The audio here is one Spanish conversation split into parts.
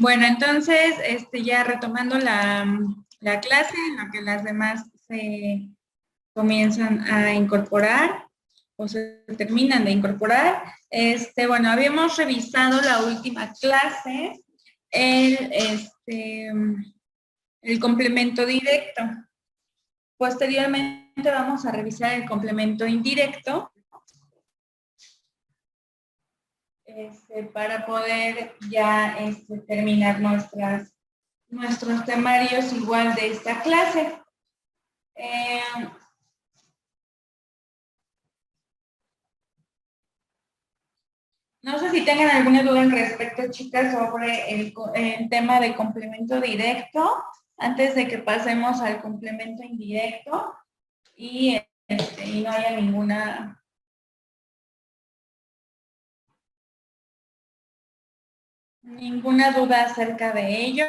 Bueno, entonces, ya retomando la clase, en lo que las demás se comienzan a incorporar o se terminan de incorporar. Bueno, habíamos revisado la última clase, el, este, el complemento directo. Posteriormente vamos a revisar el complemento indirecto. Para poder ya terminar nuestros temarios igual de esta clase. No sé si tengan alguna duda al respecto, chicas, sobre el tema de complemento directo, antes de que pasemos al complemento indirecto y no haya ninguna duda acerca de ello.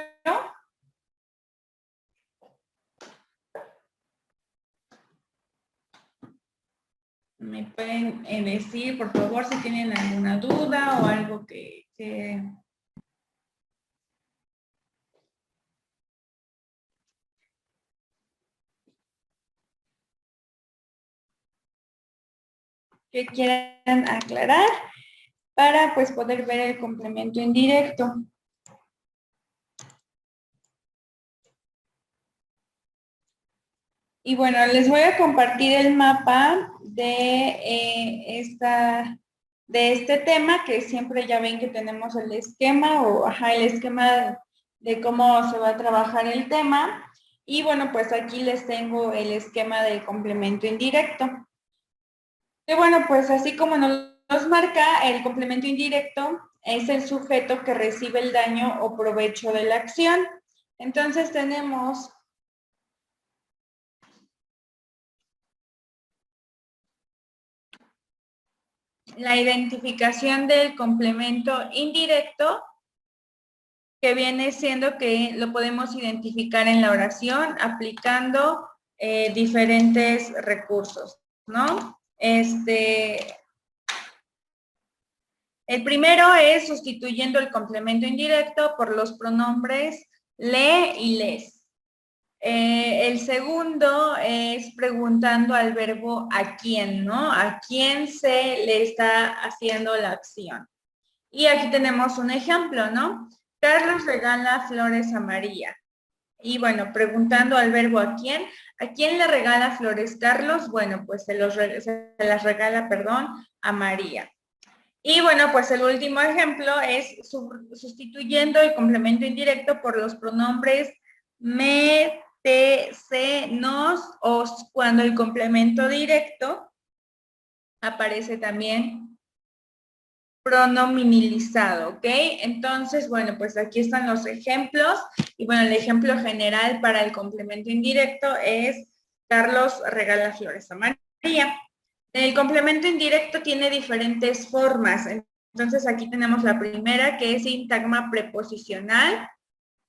Me pueden decir, por favor, si tienen alguna duda o algo que quieran aclarar para pues poder ver el complemento indirecto. Y bueno, les voy a compartir el mapa de este tema, que siempre ya ven que tenemos el esquema el esquema de cómo se va a trabajar el tema. Y bueno, pues aquí les tengo el esquema del complemento indirecto. Y bueno, pues así como nos marca, el complemento indirecto es el sujeto que recibe el daño o provecho de la acción. Entonces tenemos la identificación del complemento indirecto, que viene siendo que lo podemos identificar en la oración aplicando diferentes recursos, ¿no? El primero es sustituyendo el complemento indirecto por los pronombres le y les. El segundo es preguntando al verbo a quién, ¿no? A quién se le está haciendo la acción. Y aquí tenemos un ejemplo, ¿no? Carlos regala flores a María. Y bueno, preguntando al verbo ¿a quién le regala flores Carlos? Bueno, pues se las regala, a María. Y bueno, pues el último ejemplo es sustituyendo el complemento indirecto por los pronombres me, te, se, nos, os, cuando el complemento directo aparece también pronominalizado, ¿ok? Entonces, bueno, pues aquí están los ejemplos. Y bueno, el ejemplo general para el complemento indirecto es Carlos regala flores a María. El complemento indirecto tiene diferentes formas. Entonces, aquí tenemos la primera, que es sintagma preposicional,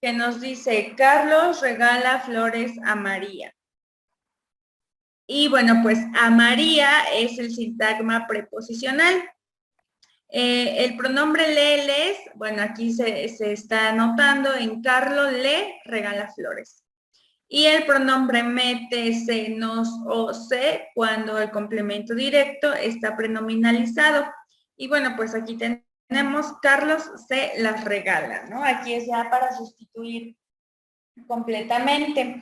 que nos dice, Carlos regala flores a María. Y bueno, pues a María es el sintagma preposicional. El pronombre le, les, bueno, aquí se está anotando, en Carlos le regala flores. Y el pronombre me, te, se, nos o se, cuando el complemento directo está prenominalizado. Y bueno, pues aquí tenemos Carlos se las regala, ¿no? Aquí es ya para sustituir completamente.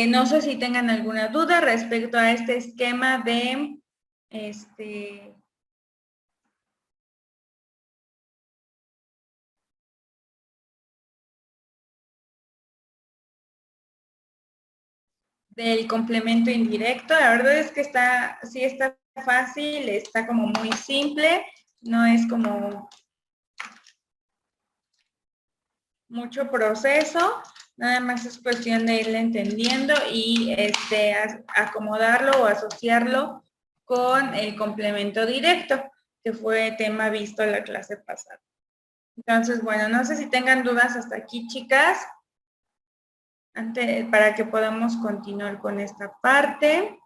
No sé si tengan alguna duda respecto a este esquema de del complemento indirecto. La verdad es que sí está fácil, está como muy simple, no es como mucho proceso, nada más es cuestión de irle entendiendo y acomodarlo o asociarlo con el complemento directo, que fue tema visto en la clase pasada. Entonces, bueno, no sé si tengan dudas hasta aquí, chicas, para que podamos continuar con esta parte.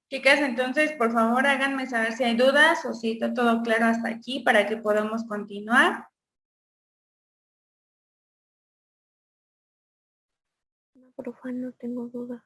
Chicas, entonces, por favor, háganme saber si hay dudas o si está todo claro hasta aquí para que podamos continuar. No, profe, no tengo duda.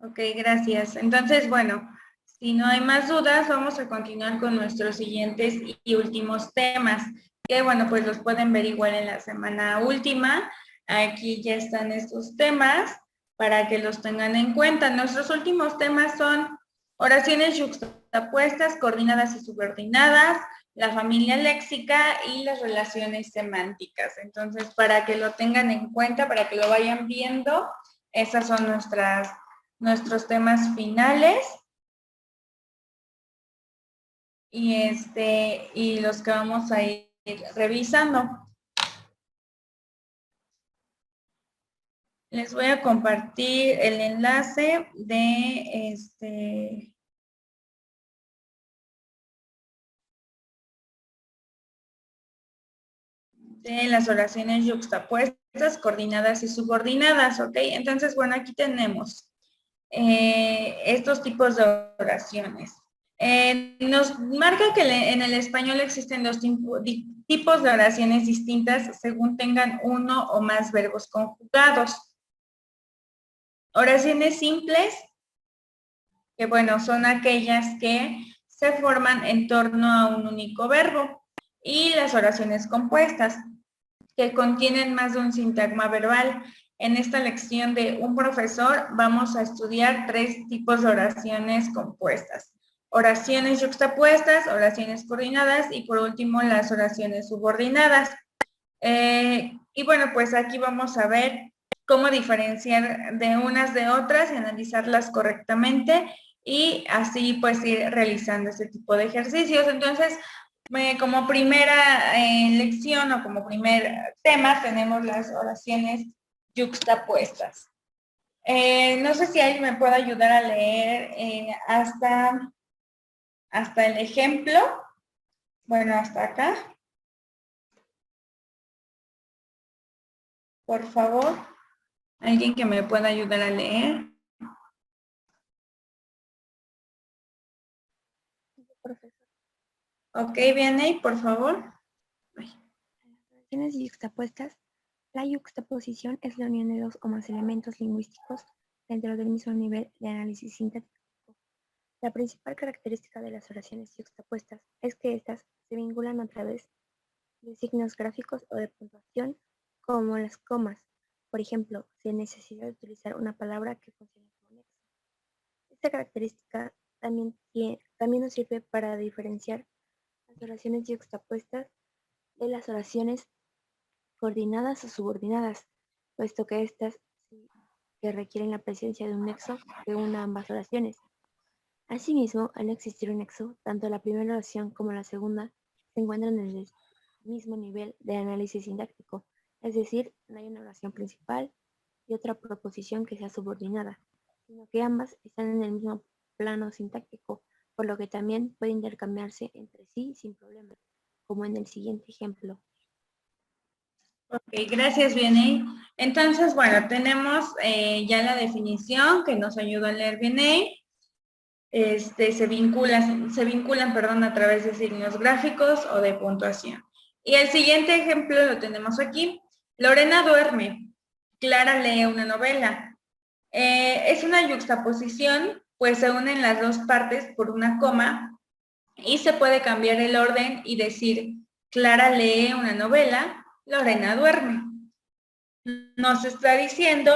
Ok, gracias. Entonces, bueno, si no hay más dudas, vamos a continuar con nuestros siguientes y últimos temas, que bueno, pues los pueden ver igual en la semana última. Aquí ya están estos temas para que los tengan en cuenta. Nuestros últimos temas son oraciones yuxtapuestas, coordinadas y subordinadas, la familia léxica y las relaciones semánticas. Entonces, para que lo tengan en cuenta, para que lo vayan viendo, esas son nuestros temas finales y los que vamos a ir revisando. Les voy a compartir el enlace de las oraciones yuxtapuestas, coordinadas y subordinadas, ¿ok? Entonces, bueno, aquí tenemos estos tipos de oraciones. Nos marca que en el español existen dos tipos de oraciones distintas según tengan uno o más verbos conjugados. Oraciones simples, que bueno, son aquellas que se forman en torno a un único verbo. Y las oraciones compuestas, que contienen más de un sintagma verbal. En esta lección de un profesor vamos a estudiar 3 tipos de oraciones compuestas. Oraciones yuxtapuestas, oraciones coordinadas y por último las oraciones subordinadas. Y bueno, pues aquí vamos a ver cómo diferenciar de unas de otras y analizarlas correctamente y así pues ir realizando este tipo de ejercicios. Entonces, como primera lección o como primer tema tenemos las oraciones yuxtapuestas. No sé si alguien me puede ayudar a leer hasta el ejemplo. Bueno, hasta acá. Por favor, alguien que me pueda ayudar a leer. Profesor. Ok, Vianey, por favor. Las oraciones yuxtapuestas. La yuxtaposición es la unión de dos o más elementos lingüísticos dentro del mismo nivel de análisis sintáctico. La principal característica de las oraciones yuxtapuestas es que éstas se vinculan a través de signos gráficos o de puntuación, como las comas. Por ejemplo, sin necesidad de utilizar una palabra que funcione como nexo. Esta característica también nos sirve para diferenciar las oraciones yuxtapuestas de las oraciones coordinadas o subordinadas, puesto que estas sí que requieren la presencia de un nexo que una ambas oraciones. Asimismo, al no existir un nexo, tanto la primera oración como la segunda se encuentran en el mismo nivel de análisis sintáctico, es decir, no hay una oración principal y otra proposición que sea subordinada, sino que ambas están en el mismo plano sintáctico, por lo que también puede intercambiarse entre sí sin problema, como en el siguiente ejemplo. Ok, gracias, Vianey. Entonces, bueno, tenemos ya la definición que nos ayuda a leer Vianey. Se vinculan, perdón, a través de signos gráficos o de puntuación. Y el siguiente ejemplo lo tenemos aquí. Lorena duerme. Clara lee una novela. Es una yuxtaposición, pues se unen las dos partes por una coma y se puede cambiar el orden y decir, Clara lee una novela, Lorena duerme. Nos está diciendo,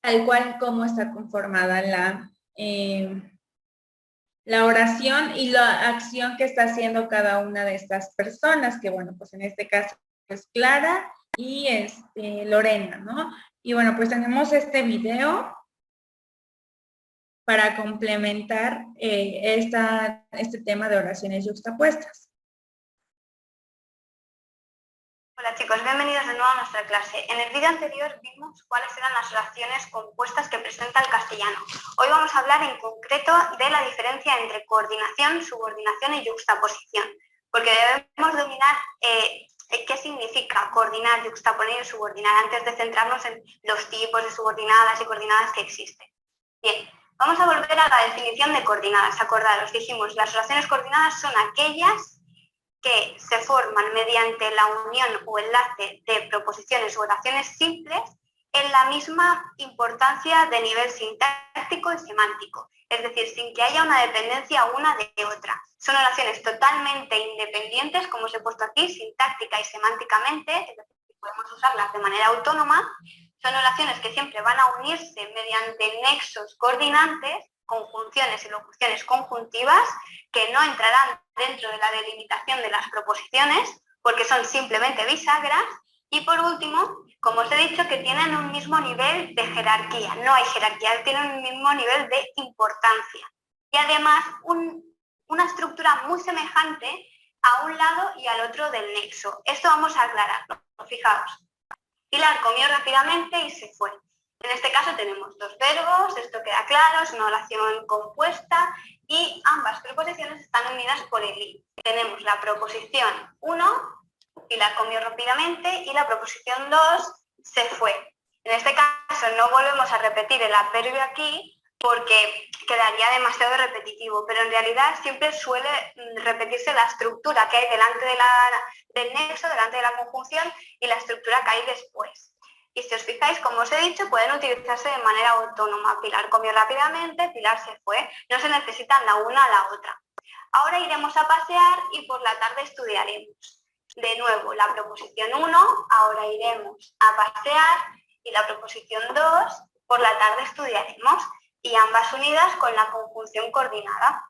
tal cual cómo está conformada la oración y la acción que está haciendo cada una de estas personas, que bueno, pues en este caso es Clara y Lorena, ¿no? Y bueno, pues tenemos este video para complementar este tema de oraciones yuxtapuestas. Hola chicos, bienvenidos de nuevo a nuestra clase. En el vídeo anterior vimos cuáles eran las oraciones compuestas que presenta el castellano. Hoy vamos a hablar en concreto de la diferencia entre coordinación, subordinación y yuxtaposición, porque debemos dominar ¿Qué significa coordinar, yuxtaponer y subordinar? Antes de centrarnos en los tipos de subordinadas y coordinadas que existen. Bien, vamos a volver a la definición de coordinadas. Acordaros, dijimos, las relaciones coordinadas son aquellas que se forman mediante la unión o enlace de proposiciones u oraciones simples en la misma importancia de nivel sintáctico y semántico, es decir, sin que haya una dependencia una de otra. Son oraciones totalmente independientes, como os he puesto aquí, sintáctica y semánticamente, es decir, podemos usarlas de manera autónoma. Son oraciones que siempre van a unirse mediante nexos coordinantes, conjunciones y locuciones conjuntivas, que no entrarán dentro de la delimitación de las proposiciones, porque son simplemente bisagras. Y por último, como os he dicho, que tienen un mismo nivel de jerarquía. No hay jerarquía, tienen un mismo nivel de importancia. Y además, una estructura muy semejante a un lado y al otro del nexo. Esto vamos a aclararlo. Fijaos. Pilar comió rápidamente y se fue. En este caso tenemos dos verbos, esto queda claro, es una oración compuesta y ambas preposiciones están unidas por el i. Tenemos la proposición 1, Pilar comió rápidamente, y la proposición 2, se fue. En este caso no volvemos a repetir el adverbio aquí porque quedaría demasiado repetitivo, pero en realidad siempre suele repetirse la estructura que hay delante del nexo, delante de la conjunción, y la estructura que hay después. Y si os fijáis, como os he dicho, pueden utilizarse de manera autónoma. Pilar comió rápidamente, Pilar se fue. No se necesitan la una a la otra. Ahora iremos a pasear y por la tarde estudiaremos. De nuevo, la proposición 1, ahora iremos a pasear, y la proposición 2, por la tarde estudiaremos, y ambas unidas con la conjunción coordinada.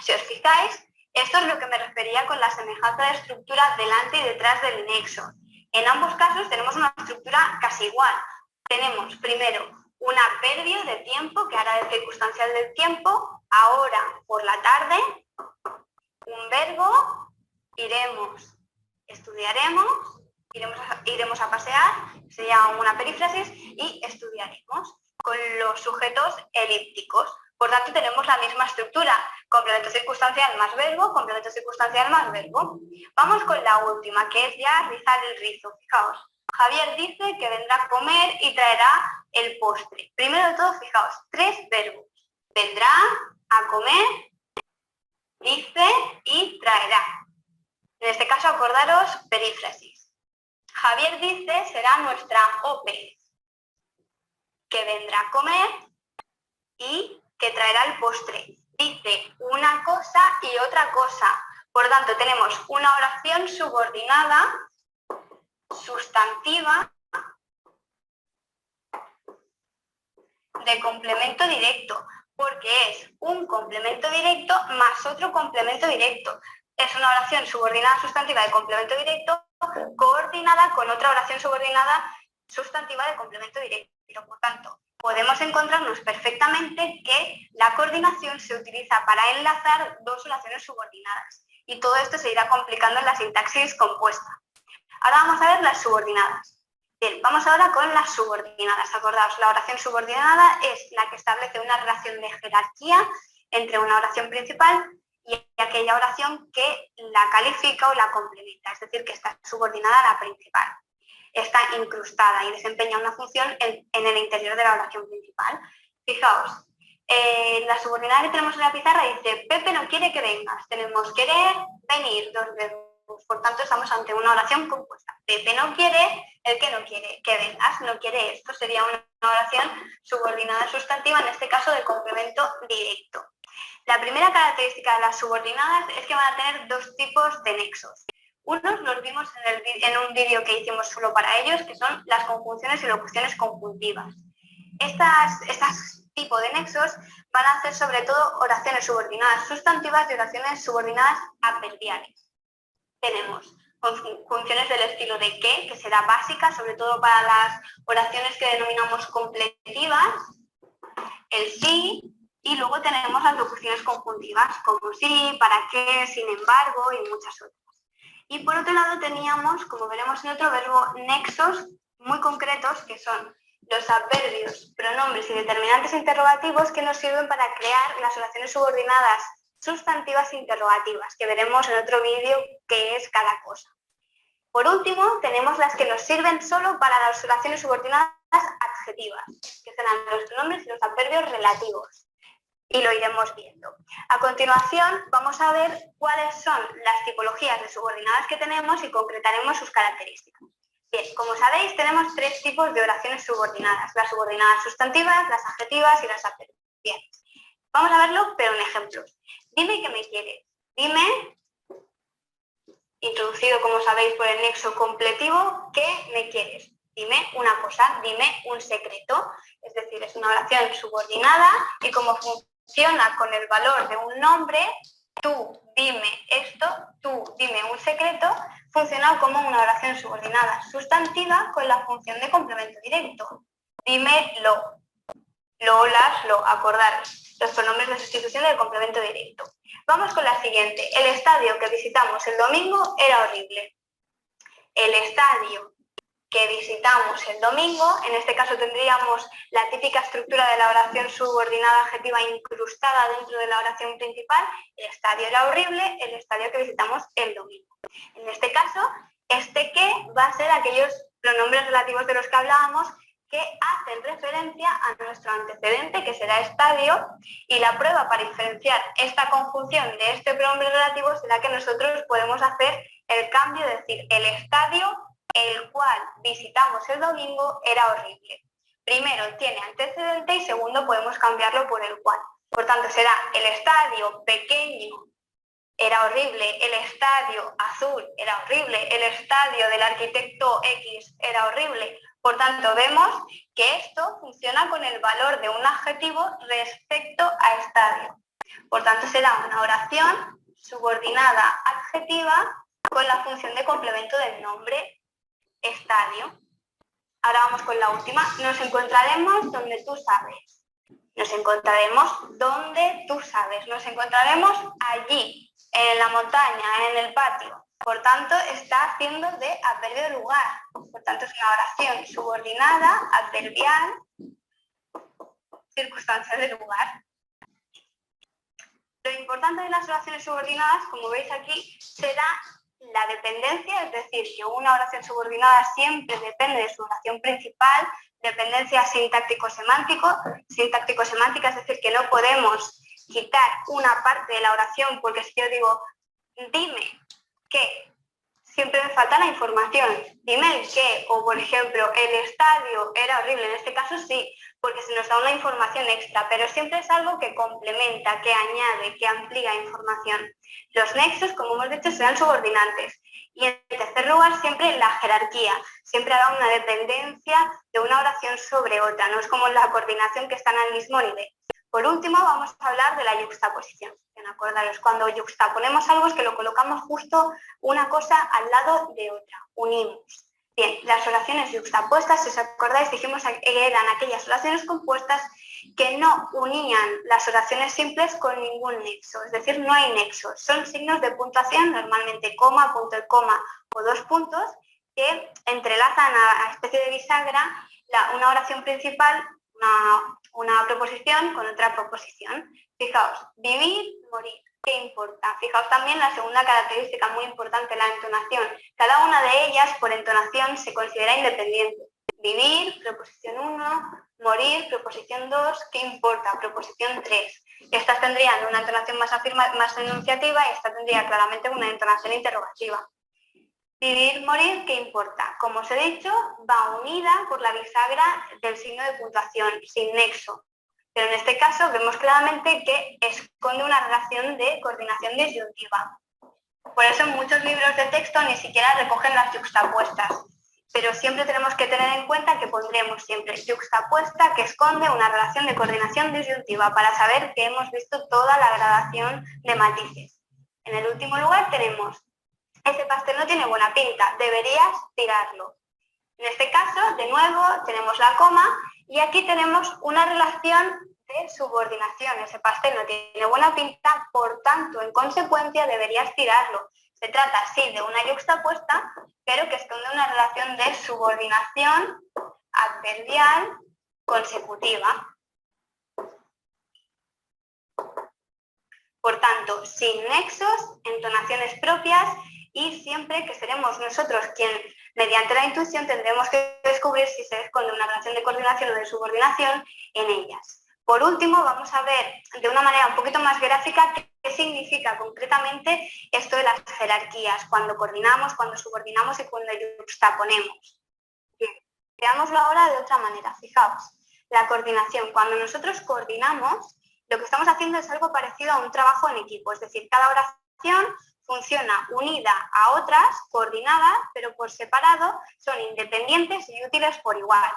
Si os fijáis, esto es lo que me refería con la semejanza de estructura delante y detrás del nexo. En ambos casos tenemos una estructura casi igual. Tenemos primero un adverbio de tiempo que hará de circunstancial del tiempo, ahora por la tarde, un verbo, iremos, estudiaremos, iremos a pasear, sería una perífrasis, y estudiaremos, con los sujetos elípticos. Por tanto, tenemos la misma estructura, complemento circunstancial más verbo, complemento circunstancial más verbo. Vamos con la última, que es ya rizar el rizo. Fijaos, Javier dice que vendrá a comer y traerá el postre. Primero de todo, fijaos, 3 verbos. Vendrá a comer, dice y traerá. En este caso, acordaros, perífrasis. Javier dice será nuestra OP, que vendrá a comer y que traerá el postre. Dice una cosa y otra cosa. Por tanto, tenemos una oración subordinada, sustantiva, de complemento directo, porque es un complemento directo más otro complemento directo. Es una oración subordinada sustantiva de complemento directo coordinada con otra oración subordinada sustantiva de complemento directo. Por tanto, podemos encontrarnos perfectamente que la coordinación se utiliza para enlazar dos oraciones subordinadas. Y todo esto se irá complicando en la sintaxis compuesta. Ahora vamos a ver las subordinadas. Bien, vamos ahora con las subordinadas. Acordaos, la oración subordinada es la que establece una relación de jerarquía entre una oración principal y aquella oración que la califica o la complementa, es decir, que está subordinada a la principal. Está incrustada y desempeña una función en el interior de la oración principal. Fijaos, la subordinada que tenemos en la pizarra dice, Pepe no quiere que vengas. Tenemos querer, venir, dos verbos. Por tanto, estamos ante una oración compuesta. Pepe no quiere, el que no quiere que vengas, no quiere esto. Sería una oración subordinada sustantiva, en este caso de complemento directo. La primera característica de las subordinadas es que van a tener dos tipos de nexos. Unos los vimos en un vídeo que hicimos solo para ellos, que son las conjunciones y locuciones conjuntivas. Estas tipos de nexos van a hacer sobre todo oraciones subordinadas sustantivas y oraciones subordinadas adverbiales. Tenemos funciones del estilo de que será básica, sobre todo para las oraciones que denominamos completivas, el sí, y luego tenemos las locuciones conjuntivas, como sí, para qué, sin embargo y muchas otras. Y por otro lado teníamos, como veremos en otro verbo, nexos muy concretos que son los adverbios, pronombres y determinantes interrogativos que nos sirven para crear las oraciones subordinadas sustantivas e interrogativas, que veremos en otro vídeo qué es cada cosa. Por último, tenemos las que nos sirven solo para las oraciones subordinadas adjetivas, que serán los pronombres y los adverbios relativos. Y lo iremos viendo. A continuación, vamos a ver cuáles son las tipologías de subordinadas que tenemos y concretaremos sus características. Bien, como sabéis, tenemos tres tipos de oraciones subordinadas: las subordinadas sustantivas, las adjetivas y las adverbiales. Vamos a verlo, pero en ejemplos. Dime que me quieres. Dime, introducido, como sabéis, por el nexo completivo, que me quieres. Dime una cosa, dime un secreto. Es decir, es una oración subordinada y como funciona con el valor de un nombre, tú dime esto, tú dime un secreto, funciona como una oración subordinada sustantiva con la función de complemento directo. Dime lo, las, lo, acordaros. Los pronombres de sustitución del complemento directo. Vamos con la siguiente. El estadio que visitamos el domingo era horrible. El estadio que visitamos el domingo, en este caso tendríamos la típica estructura de la oración subordinada adjetiva incrustada dentro de la oración principal. El estadio era horrible, el estadio que visitamos el domingo. En este caso, este que va a ser aquellos pronombres relativos de los que hablábamos que hacen referencia a nuestro antecedente, que será estadio, y la prueba para diferenciar esta conjunción de este pronombre relativo será que nosotros podemos hacer el cambio de decir el estadio el cual visitamos el domingo era horrible. Primero tiene antecedente y segundo podemos cambiarlo por el cual. Por tanto será el estadio pequeño era horrible, el estadio azul era horrible, el estadio del arquitecto X era horrible. Por tanto vemos que esto funciona con el valor de un adjetivo respecto a estadio. Por tanto será una oración subordinada adjetiva con la función de complemento del nombre estadio. Ahora vamos con la última. Nos encontraremos donde tú sabes. Nos encontraremos donde tú sabes. Nos encontraremos allí, en la montaña, en el patio. Por tanto, está haciendo de adverbio de lugar. Por tanto, es una oración subordinada, adverbial, circunstancial de lugar. Lo importante de las oraciones subordinadas, como veis aquí, será la dependencia, es decir, que una oración subordinada siempre depende de su oración principal, dependencia sintáctico-semántica, es decir, que no podemos quitar una parte de la oración, porque si yo digo, dime qué, siempre me falta la información, dime el qué, o por ejemplo, el estadio era horrible, en este caso sí, porque se nos da una información extra, pero siempre es algo que complementa, que añade, que amplía información. Los nexos, como hemos dicho, serán subordinantes. Y en tercer lugar, siempre la jerarquía. Siempre habrá una dependencia de una oración sobre otra, no es como la coordinación que están al mismo nivel. Por último, vamos a hablar de la yuxtaposición. Acordaros, cuando yuxtaponemos algo es que lo colocamos justo una cosa al lado de otra, unimos. Bien, las oraciones yuxtapuestas, si os acordáis, dijimos que eran aquellas oraciones compuestas que no unían las oraciones simples con ningún nexo, es decir, no hay nexos. Son signos de puntuación, normalmente coma, punto y coma o dos puntos, que entrelazan a especie de bisagra una oración principal, una proposición con otra proposición. Fijaos, vivir, morir, ¿qué importa? Fijaos también la segunda característica muy importante, la entonación. Cada una de ellas, por entonación, se considera independiente. Vivir, proposición 1, morir, proposición 2, ¿qué importa? Proposición 3. Estas tendrían una entonación más enunciativa y esta tendría claramente una entonación interrogativa. Vivir, morir, ¿qué importa? Como os he dicho, va unida por la bisagra del signo de puntuación, sin nexo. Pero en este caso vemos claramente que esconde una relación de coordinación disyuntiva. Por eso en muchos libros de texto ni siquiera recogen las yuxtapuestas. Pero siempre tenemos que tener en cuenta que pondremos siempre yuxtapuesta que esconde una relación de coordinación disyuntiva para saber que hemos visto toda la gradación de matices. En el último lugar tenemos, ese pastel no tiene buena pinta, deberías tirarlo. En este caso, de nuevo, tenemos la coma y aquí tenemos una relación de subordinación. Ese pastel no tiene buena pinta, por tanto, en consecuencia, deberías tirarlo. Se trata, sí, de una yuxtapuesta, pero que esconde una relación de subordinación adverbial consecutiva. Por tanto, sin nexos, entonaciones propias y siempre que seremos nosotros quien, mediante la intuición, tendremos que descubrir si se esconde una relación de coordinación o de subordinación en ellas. Por último, vamos a ver de una manera un poquito más gráfica qué significa concretamente esto de las jerarquías, cuando coordinamos, cuando subordinamos y cuando yuxtaponemos. Bien, veámoslo ahora de otra manera. Fijaos, la coordinación. Cuando nosotros coordinamos, lo que estamos haciendo es algo parecido a un trabajo en equipo, es decir, cada oración funciona unida a otras, coordinadas, pero por separado, son independientes y útiles por igual.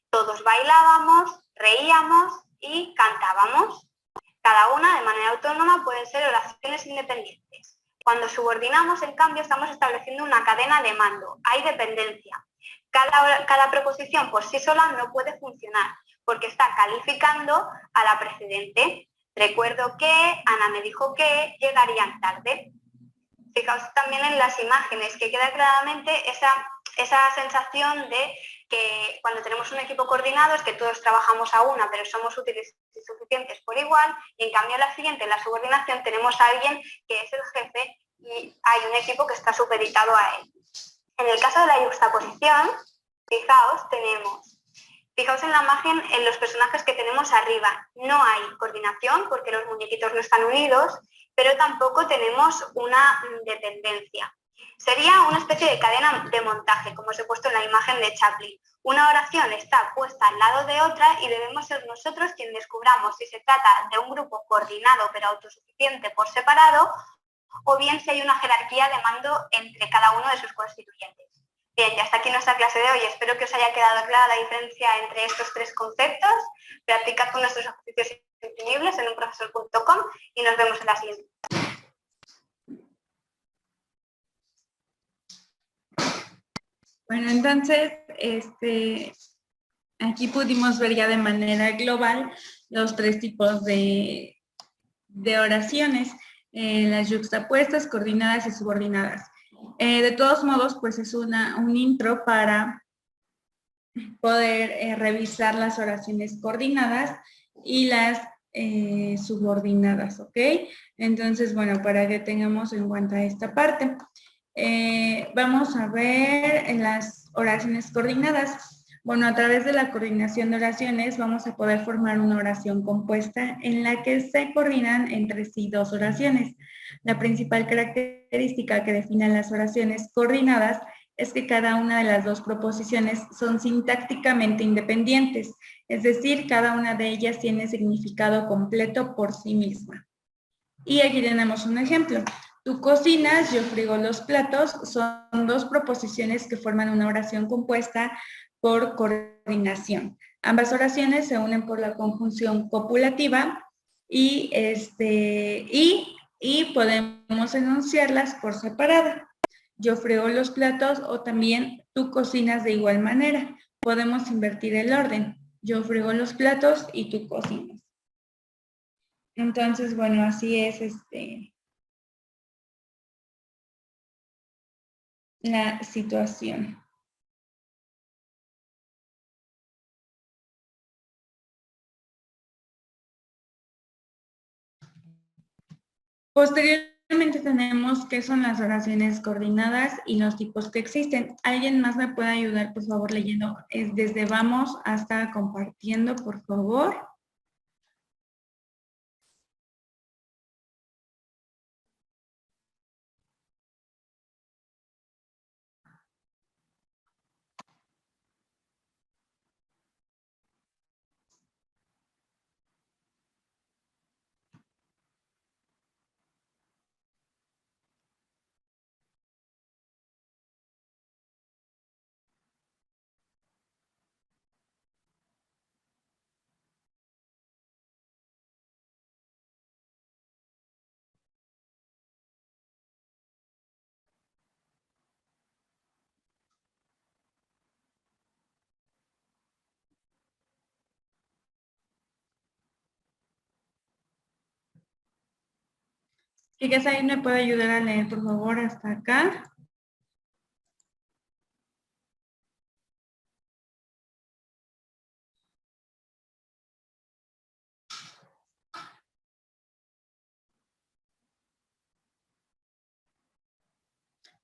Todos bailábamos, reíamos y cantábamos. Cada una, de manera autónoma, pueden ser oraciones independientes. Cuando subordinamos, en cambio, estamos estableciendo una cadena de mando. Hay dependencia. Cada proposición por sí sola no puede funcionar, porque está calificando a la precedente. Recuerdo que, Ana me dijo que llegarían tarde. Fijaos también en las imágenes, que queda claramente esa sensación de que cuando tenemos un equipo coordinado es que todos trabajamos a una, pero somos útiles y suficientes por igual, y en cambio la siguiente, en la subordinación, tenemos a alguien que es el jefe y hay un equipo que está supeditado a él. En el caso de la yuxtaposición, fijaos en la imagen, en los personajes que tenemos arriba. No hay coordinación porque los muñequitos no están unidos, pero tampoco tenemos una dependencia. Sería una especie de cadena de montaje, como os he puesto en la imagen de Chaplin. Una oración está puesta al lado de otra y debemos ser nosotros quienes descubramos si se trata de un grupo coordinado pero autosuficiente por separado, o bien si hay una jerarquía de mando entre cada uno de sus constituyentes. Bien, ya hasta aquí nuestra clase de hoy. Espero que os haya quedado clara la diferencia entre estos tres conceptos. Practicad con nuestros ejercicios imprimibles en unprofesor.com y nos vemos en la siguiente. Bueno, entonces, aquí pudimos ver ya de manera global los tres tipos de oraciones, las yuxtapuestas, coordinadas y subordinadas. De todos modos, pues es un intro para poder revisar las oraciones coordinadas y las subordinadas, ¿ok? Entonces, bueno, para que tengamos en cuenta esta parte. Vamos a ver en las oraciones coordinadas. Bueno, a través de la coordinación de oraciones vamos a poder formar una oración compuesta en la que se coordinan entre sí dos oraciones. La principal característica que define las oraciones coordinadas es que cada una de las dos proposiciones son sintácticamente independientes, es decir, cada una de ellas tiene significado completo por sí misma. Y aquí tenemos un ejemplo. Tú cocinas, yo frigo los platos, son dos proposiciones que forman una oración compuesta por coordinación. Ambas oraciones se unen por la conjunción copulativa y podemos enunciarlas por separado. Yo friego los platos o también tú cocinas de igual manera. Podemos invertir el orden. Yo friego los platos y tú cocinas. Entonces, bueno, así es la situación. Posteriormente tenemos qué son las oraciones coordinadas y los tipos que existen. ¿Alguien más me puede ayudar, por favor, leyendo desde vamos hasta compartiendo, por favor? Chicas, ¿alguien me puede ayudar a leer, por favor, hasta acá?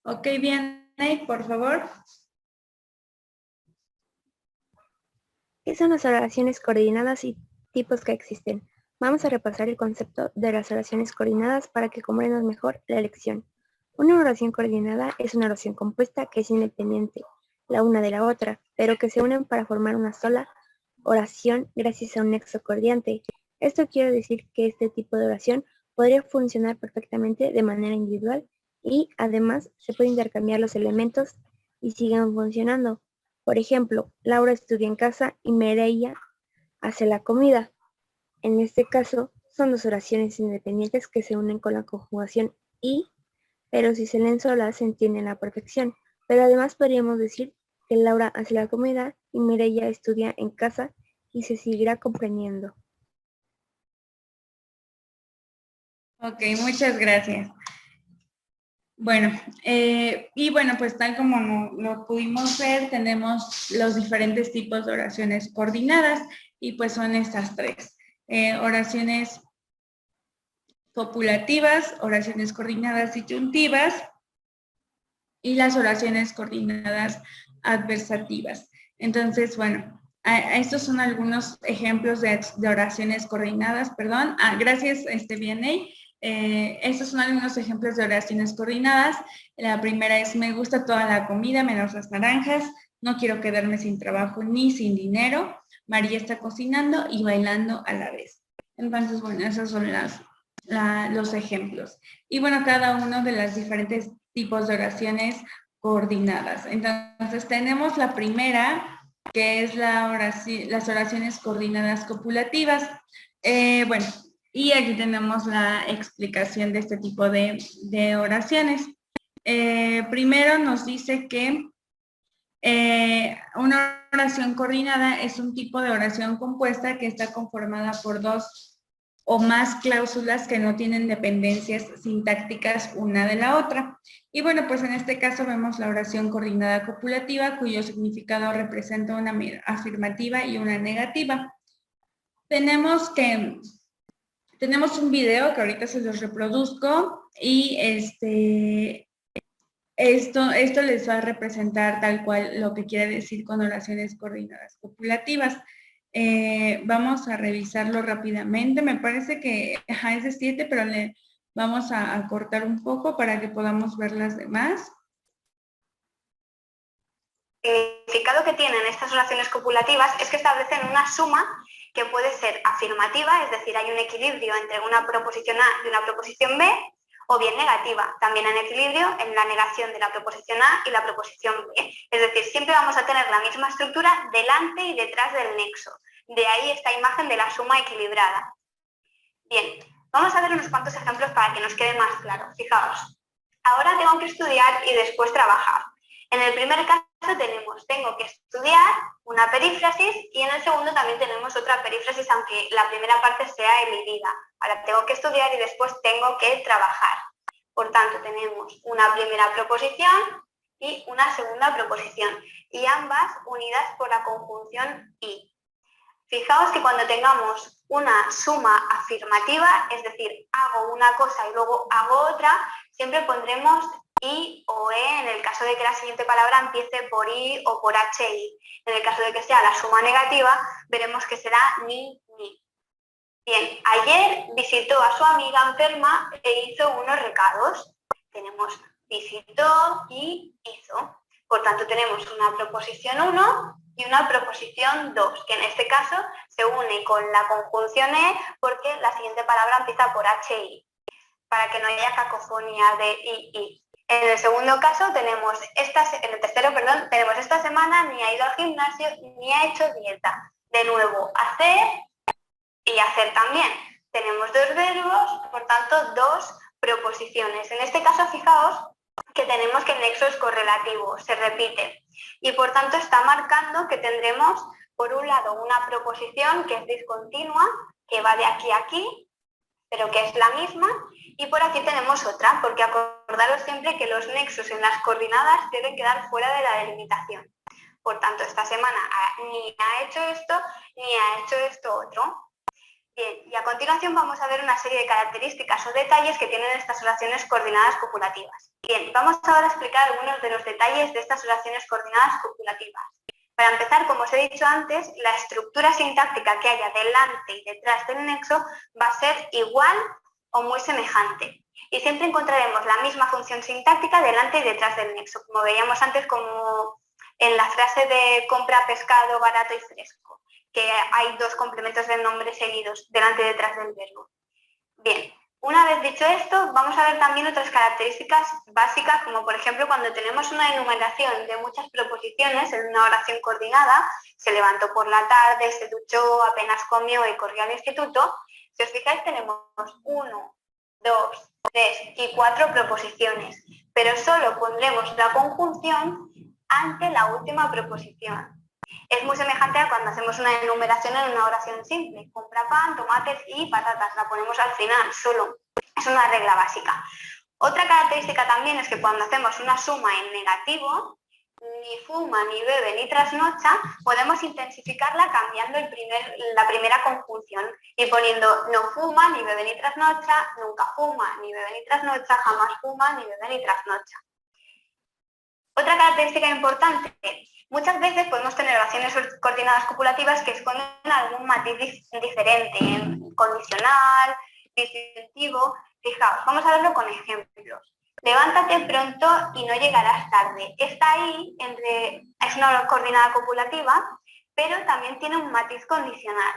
Ok, bien, Nate, por favor. ¿Qué son las oraciones coordinadas y tipos que existen? Vamos a repasar el concepto de las oraciones coordinadas para que comprendas mejor la lección. Una oración coordinada es una oración compuesta que es independiente la una de la otra, pero que se unen para formar una sola oración gracias a un nexo coordinante. Esto quiere decir que este tipo de oración podría funcionar perfectamente de manera individual y además se pueden intercambiar los elementos y siguen funcionando. Por ejemplo, Laura estudia en casa y Mireia hace la comida. En este caso, son dos oraciones independientes que se unen con la conjugación y, pero si se leen solas se entienden a la perfección. Pero además podríamos decir que Laura hace la comida y Mireia estudia en casa y se seguirá comprendiendo. Ok, muchas gracias. Bueno, y bueno, pues tal como lo pudimos ver, tenemos los diferentes tipos de oraciones coordinadas y pues son estas tres. Oraciones copulativas, oraciones coordinadas disyuntivas y las oraciones coordinadas adversativas. Entonces, bueno, estos son algunos ejemplos de oraciones coordinadas, perdón. Gracias, Vianney. Estos son algunos ejemplos de oraciones coordinadas. La primera es, me gusta toda la comida menos las naranjas, no quiero quedarme sin trabajo ni sin dinero, María está cocinando y bailando a la vez. Entonces, bueno, esos son los ejemplos. Y bueno, cada uno de los diferentes tipos de oraciones coordinadas. Entonces, tenemos la primera, que es las oraciones coordinadas copulativas. Bueno, y aquí tenemos la explicación de este tipo de oraciones. Primero nos dice que una oración coordinada es un tipo de oración compuesta que está conformada por dos o más cláusulas que no tienen dependencias sintácticas una de la otra. Y bueno, pues en este caso vemos la oración coordinada copulativa, cuyo significado representa una afirmativa y una negativa. Tenemos un video que ahorita se los reproduzco y esto les va a representar tal cual lo que quiere decir con oraciones coordinadas copulativas. Vamos a revisarlo rápidamente. Me parece que es de 7, pero le vamos a cortar un poco para que podamos ver las demás. El significado que tienen estas oraciones copulativas es que establecen una suma que puede ser afirmativa, es decir, hay un equilibrio entre una proposición A y una proposición B, o bien negativa, también en equilibrio en la negación de la proposición A y la proposición B. Es decir, siempre vamos a tener la misma estructura delante y detrás del nexo. De ahí esta imagen de la suma equilibrada. Bien, vamos a ver unos cuantos ejemplos para que nos quede más claro. Fijaos, ahora tengo que estudiar y después trabajar. En el primer caso tengo que estudiar una perífrasis y en el segundo también tenemos otra perífrasis, aunque la primera parte sea elidida. Ahora tengo que estudiar y después tengo que trabajar. Por tanto, tenemos una primera proposición y una segunda proposición, y ambas unidas por la conjunción y. Fijaos que cuando tengamos una suma afirmativa, es decir, hago una cosa y luego hago otra, siempre pondremos i o e en el caso de que la siguiente palabra empiece por i o por hi. En el caso de que sea la suma negativa, veremos que será ni, ni. Bien, ayer visitó a su amiga enferma e hizo unos recados. Tenemos visitó y hizo. Por tanto, tenemos una proposición 1 y una proposición 2, que en este caso se une con la conjunción e porque la siguiente palabra empieza por hi, para que no haya cacofonía de i. En el segundo caso tenemos, en el tercero, perdón, tenemos esta semana ni ha ido al gimnasio ni ha hecho dieta. De nuevo, hacer y hacer también. Tenemos dos verbos, por tanto, dos proposiciones. En este caso, fijaos que tenemos que el nexo es correlativo, se repite. Y por tanto está marcando que tendremos, por un lado, una proposición que es discontinua, que va de aquí a aquí, pero que es la misma, y por aquí tenemos otra, porque acordaros siempre que los nexos en las coordenadas deben quedar fuera de la delimitación. Por tanto, esta semana ni ha hecho esto, ni ha hecho esto otro. Bien, y a continuación vamos a ver una serie de características o detalles que tienen estas oraciones coordinadas copulativas. Bien, vamos ahora a explicar algunos de los detalles de estas oraciones coordinadas copulativas. Para empezar, como os he dicho antes, la estructura sintáctica que haya delante y detrás del nexo va a ser igual o muy semejante. Y siempre encontraremos la misma función sintáctica delante y detrás del nexo, como veíamos antes como en la frase de compra pescado barato y fresco, que hay dos complementos de nombre seguidos delante y detrás del verbo. Bien, una vez dicho esto, vamos a ver también otras características básicas, como por ejemplo cuando tenemos una enumeración de muchas preposiciones en una oración coordinada, se levantó por la tarde, se duchó, apenas comió y corrió al instituto. Si os fijáis, tenemos 1, 2, 3 y 4 preposiciones, pero solo pondremos la conjunción ante la última preposición. Es muy semejante a cuando hacemos una enumeración en una oración simple. Compra pan, tomates y patatas. La ponemos al final, solo. Es una regla básica. Otra característica también es que cuando hacemos una suma en negativo, ni fuma, ni bebe, ni trasnocha, podemos intensificarla cambiando la primera conjunción y poniendo no fuma, ni bebe, ni trasnocha, nunca fuma, ni bebe, ni trasnocha, jamás fuma, ni bebe, ni trasnocha. Otra característica importante, muchas veces podemos tener oraciones coordinadas copulativas que esconden algún matiz diferente, condicional, distintivo. Fijaos, vamos a verlo con ejemplos. Levántate pronto y no llegarás tarde. Está ahí, es una coordinada copulativa, pero también tiene un matiz condicional.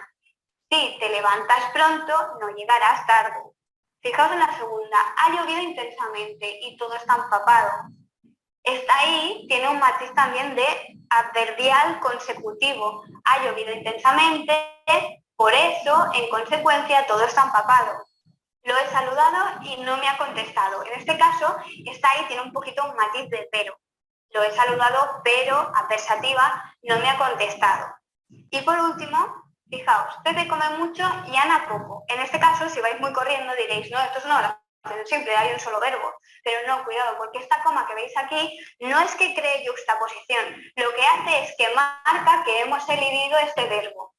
Si te levantas pronto, no llegarás tarde. Fijaos en la segunda, ha llovido intensamente y todo está empapado. Está ahí, tiene un matiz también de adverbial consecutivo. Ha llovido intensamente, por eso, en consecuencia, todo está empapado. Lo he saludado y no me ha contestado. En este caso, está ahí, tiene un poquito un matiz de pero. Lo he saludado, pero, adversativa, no me ha contestado. Y por último, fijaos, Pepe come mucho y Ana poco. En este caso, si vais muy corriendo, diréis, no, esto es una oración simple, hay un solo verbo. Pero no, cuidado, porque esta coma que veis aquí no es que cree juxtaposición. Lo que hace es que marca que hemos elidido este verbo.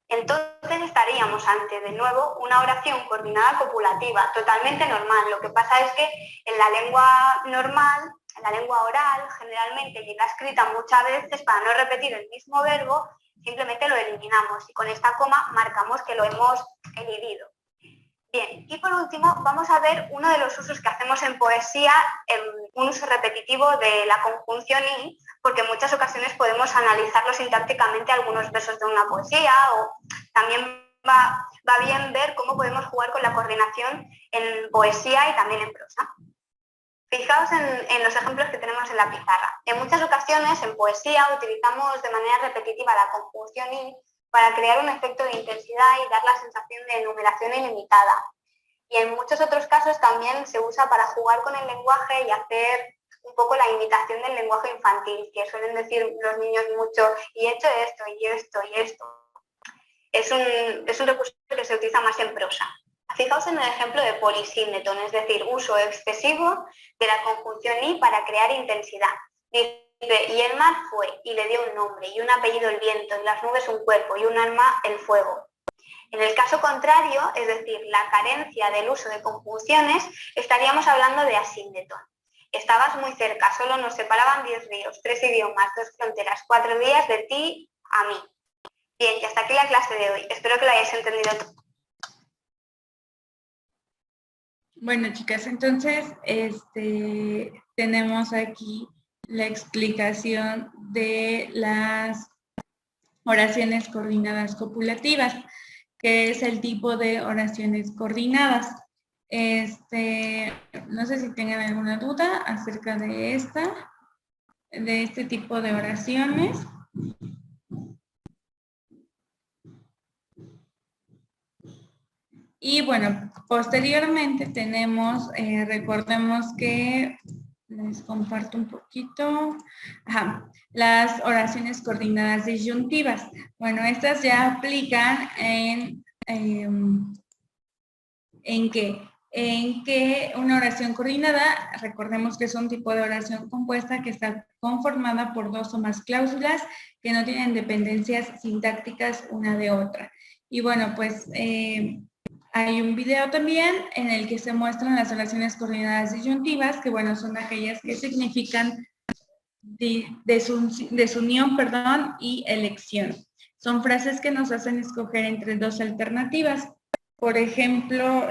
Entonces estaríamos ante, de nuevo, una oración coordinada copulativa, totalmente normal. Lo que pasa es que en la lengua normal, en la lengua oral, generalmente llega escrita muchas veces para no repetir el mismo verbo, simplemente lo eliminamos y con esta coma marcamos que lo hemos elidido. Bien, y por último vamos a ver uno de los usos que hacemos en poesía, un uso repetitivo de la conjunción y, porque en muchas ocasiones podemos analizarlo sintácticamente algunos versos de una poesía, o también va bien ver cómo podemos jugar con la coordinación en poesía y también en prosa. Fijaos en los ejemplos que tenemos en la pizarra. En muchas ocasiones en poesía utilizamos de manera repetitiva la conjunción y para crear un efecto de intensidad y dar la sensación de enumeración ilimitada. Y en muchos otros casos también se usa para jugar con el lenguaje y hacer un poco la imitación del lenguaje infantil, que suelen decir los niños mucho, y he hecho esto, y esto, y esto. Es un recurso que se utiliza más en prosa. Fijaos en el ejemplo de polisíndeton, es decir, uso excesivo de la conjunción y para crear intensidad. Y el mar fue, y le dio un nombre, y un apellido el viento, y las nubes un cuerpo, y un alma el fuego. En el caso contrario, es decir, la carencia del uso de conjunciones, estaríamos hablando de asíndeton. Estabas muy cerca, solo nos separaban 10 ríos, 3 idiomas, 2 fronteras, 4 días de ti a mí. Bien, y hasta aquí la clase de hoy. Espero que lo hayáis entendido todo. Bueno, chicas, entonces tenemos aquí la explicación de las oraciones coordinadas copulativas, que es el tipo de oraciones coordinadas. No sé si tengan alguna duda acerca de este tipo de oraciones. Y bueno, posteriormente tenemos, recordemos que, les comparto un poquito, las oraciones coordinadas disyuntivas. Bueno, estas ya aplican en que una oración coordinada, recordemos que es un tipo de oración compuesta que está conformada por 2 o más cláusulas que no tienen dependencias sintácticas una de otra. Y bueno, pues hay un video también en el que se muestran las oraciones coordinadas disyuntivas, que bueno, son aquellas que significan desunión, perdón, y elección. Son frases que nos hacen escoger entre dos alternativas. Por ejemplo,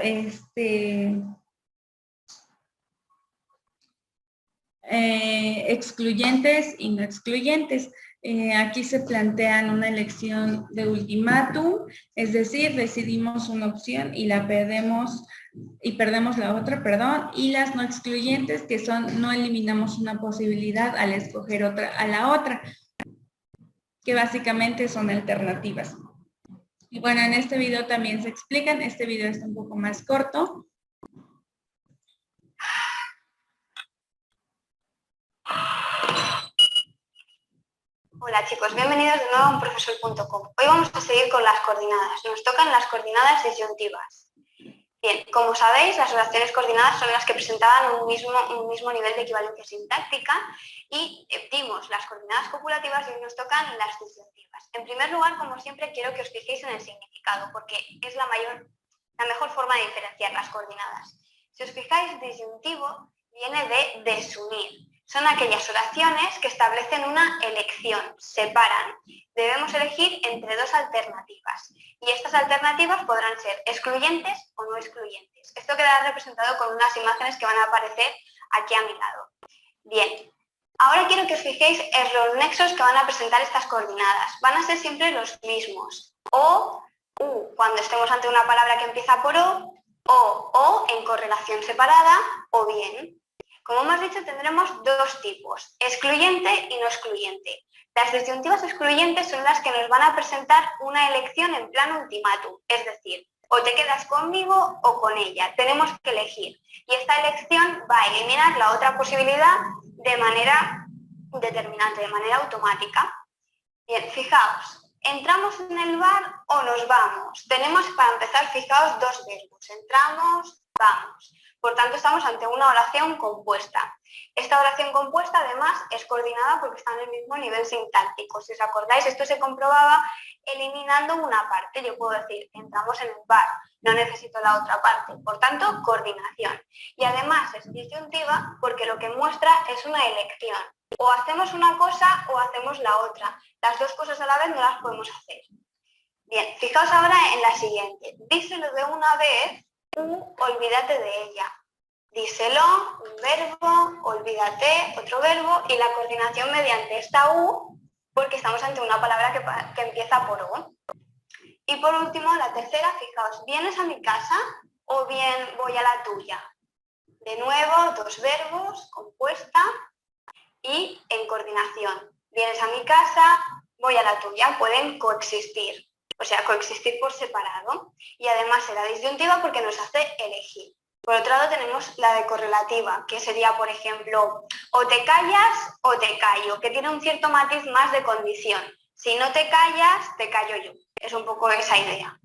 excluyentes y no excluyentes. Aquí se plantean una elección de ultimátum, es decir, decidimos una opción y la perdemos la otra, perdón, y las no excluyentes, que son no eliminamos una posibilidad al escoger a la otra, que básicamente son alternativas. Y bueno, en este video también se explican, este video está un poco más corto. Hola chicos, bienvenidos de nuevo a unprofesor.com. Hoy vamos a seguir con las coordinadas. Nos tocan las coordinadas disyuntivas. Bien, como sabéis, las oraciones coordinadas son las que presentaban un mismo nivel de equivalencia sintáctica y dimos las coordinadas copulativas y hoy nos tocan las disyuntivas. En primer lugar, como siempre, quiero que os fijéis en el significado porque es la mejor forma de diferenciar las coordinadas. Si os fijáis, disyuntivo viene de desunir. Son aquellas oraciones que establecen una elección, separan. Debemos elegir entre dos alternativas y estas alternativas podrán ser excluyentes o no excluyentes. Esto quedará representado con unas imágenes que van a aparecer aquí a mi lado. Bien, ahora quiero que os fijéis en los nexos que van a presentar estas coordinadas. Van a ser siempre los mismos. O, U, cuando estemos ante una palabra que empieza por O en correlación separada, o bien. Como hemos dicho, tendremos dos tipos, excluyente y no excluyente. Las disyuntivas excluyentes son las que nos van a presentar una elección en plan ultimátum, es decir, o te quedas conmigo o con ella, tenemos que elegir. Y esta elección va a eliminar la otra posibilidad de manera determinante, de manera automática. Bien, fijaos, ¿entramos en el bar o nos vamos? Tenemos para empezar, fijaos, dos verbos, entramos, vamos. Por tanto, estamos ante una oración compuesta. Esta oración compuesta, además, es coordinada porque está en el mismo nivel sintáctico. Si os acordáis, esto se comprobaba eliminando una parte. Yo puedo decir, entramos en el bar, no necesito la otra parte. Por tanto, coordinación. Y además es disyuntiva porque lo que muestra es una elección. O hacemos una cosa o hacemos la otra. Las dos cosas a la vez no las podemos hacer. Bien, fijaos ahora en la siguiente. Díselo de una vez. Olvídate de ella. Díselo, un verbo, olvídate, otro verbo, y la coordinación mediante esta U, porque estamos ante una palabra que empieza por O. Y por último, la tercera, fijaos, ¿vienes a mi casa o bien voy a la tuya? De nuevo, dos verbos, compuesta y en coordinación. Vienes a mi casa, voy a la tuya, pueden coexistir. O sea, coexistir por separado. Y además será disyuntiva porque nos hace elegir. Por otro lado tenemos la de correlativa, que sería, por ejemplo, o te callas o te callo, que tiene un cierto matiz más de condición. Si no te callas, te callo yo. Es un poco esa idea.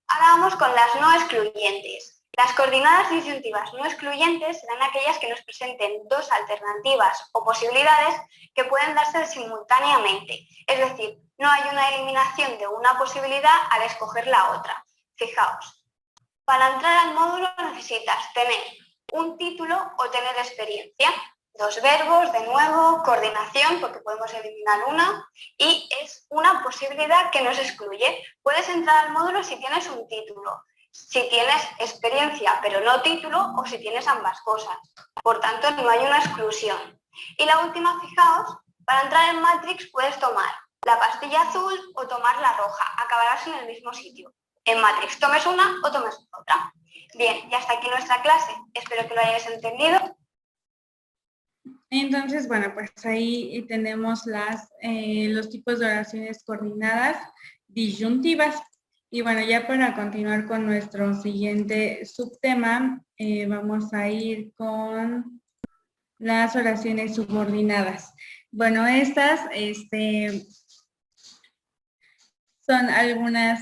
Ahora vamos con las no excluyentes. Las coordinadas disyuntivas no excluyentes serán aquellas que nos presenten dos alternativas o posibilidades que pueden darse simultáneamente. Es decir, no hay una eliminación de una posibilidad al escoger la otra. Fijaos, para entrar al módulo necesitas tener un título o tener experiencia. Dos verbos, de nuevo, coordinación, porque podemos eliminar una, y es una posibilidad que nos excluye. Puedes entrar al módulo si tienes un título, si tienes experiencia pero no título o si tienes ambas cosas. Por tanto, no hay una exclusión. Y la última, fijaos, para entrar en Matrix puedes tomar la pastilla azul o tomar la roja. Acabarás en el mismo sitio. En Matrix tomes una o tomes otra. Bien, y hasta aquí nuestra clase. Espero que lo hayáis entendido. Entonces, bueno, pues ahí tenemos los tipos de oraciones coordinadas disyuntivas. Y bueno, ya para continuar con nuestro siguiente subtema, vamos a ir con las oraciones subordinadas. Bueno, estas son algunas,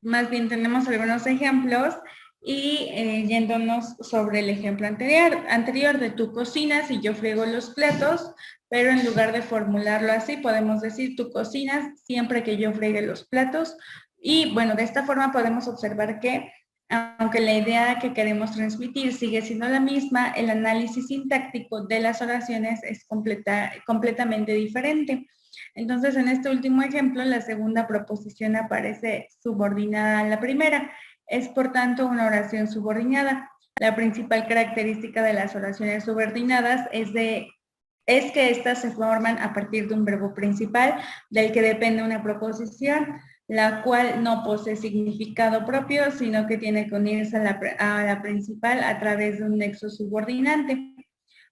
más bien tenemos algunos ejemplos y yéndonos sobre el ejemplo anterior de tú cocinas y yo friego los platos, pero en lugar de formularlo así, podemos decir tú cocinas siempre que yo friegue los platos. Y bueno, de esta forma podemos observar que, aunque la idea que queremos transmitir sigue siendo la misma, el análisis sintáctico de las oraciones es completamente diferente. Entonces, en este último ejemplo, la segunda proposición aparece subordinada a la primera. Es, por tanto, una oración subordinada. La principal característica de las oraciones subordinadas es que éstas se forman a partir de un verbo principal del que depende una proposición, la cual no posee significado propio, sino que tiene que unirse a la principal a través de un nexo subordinante.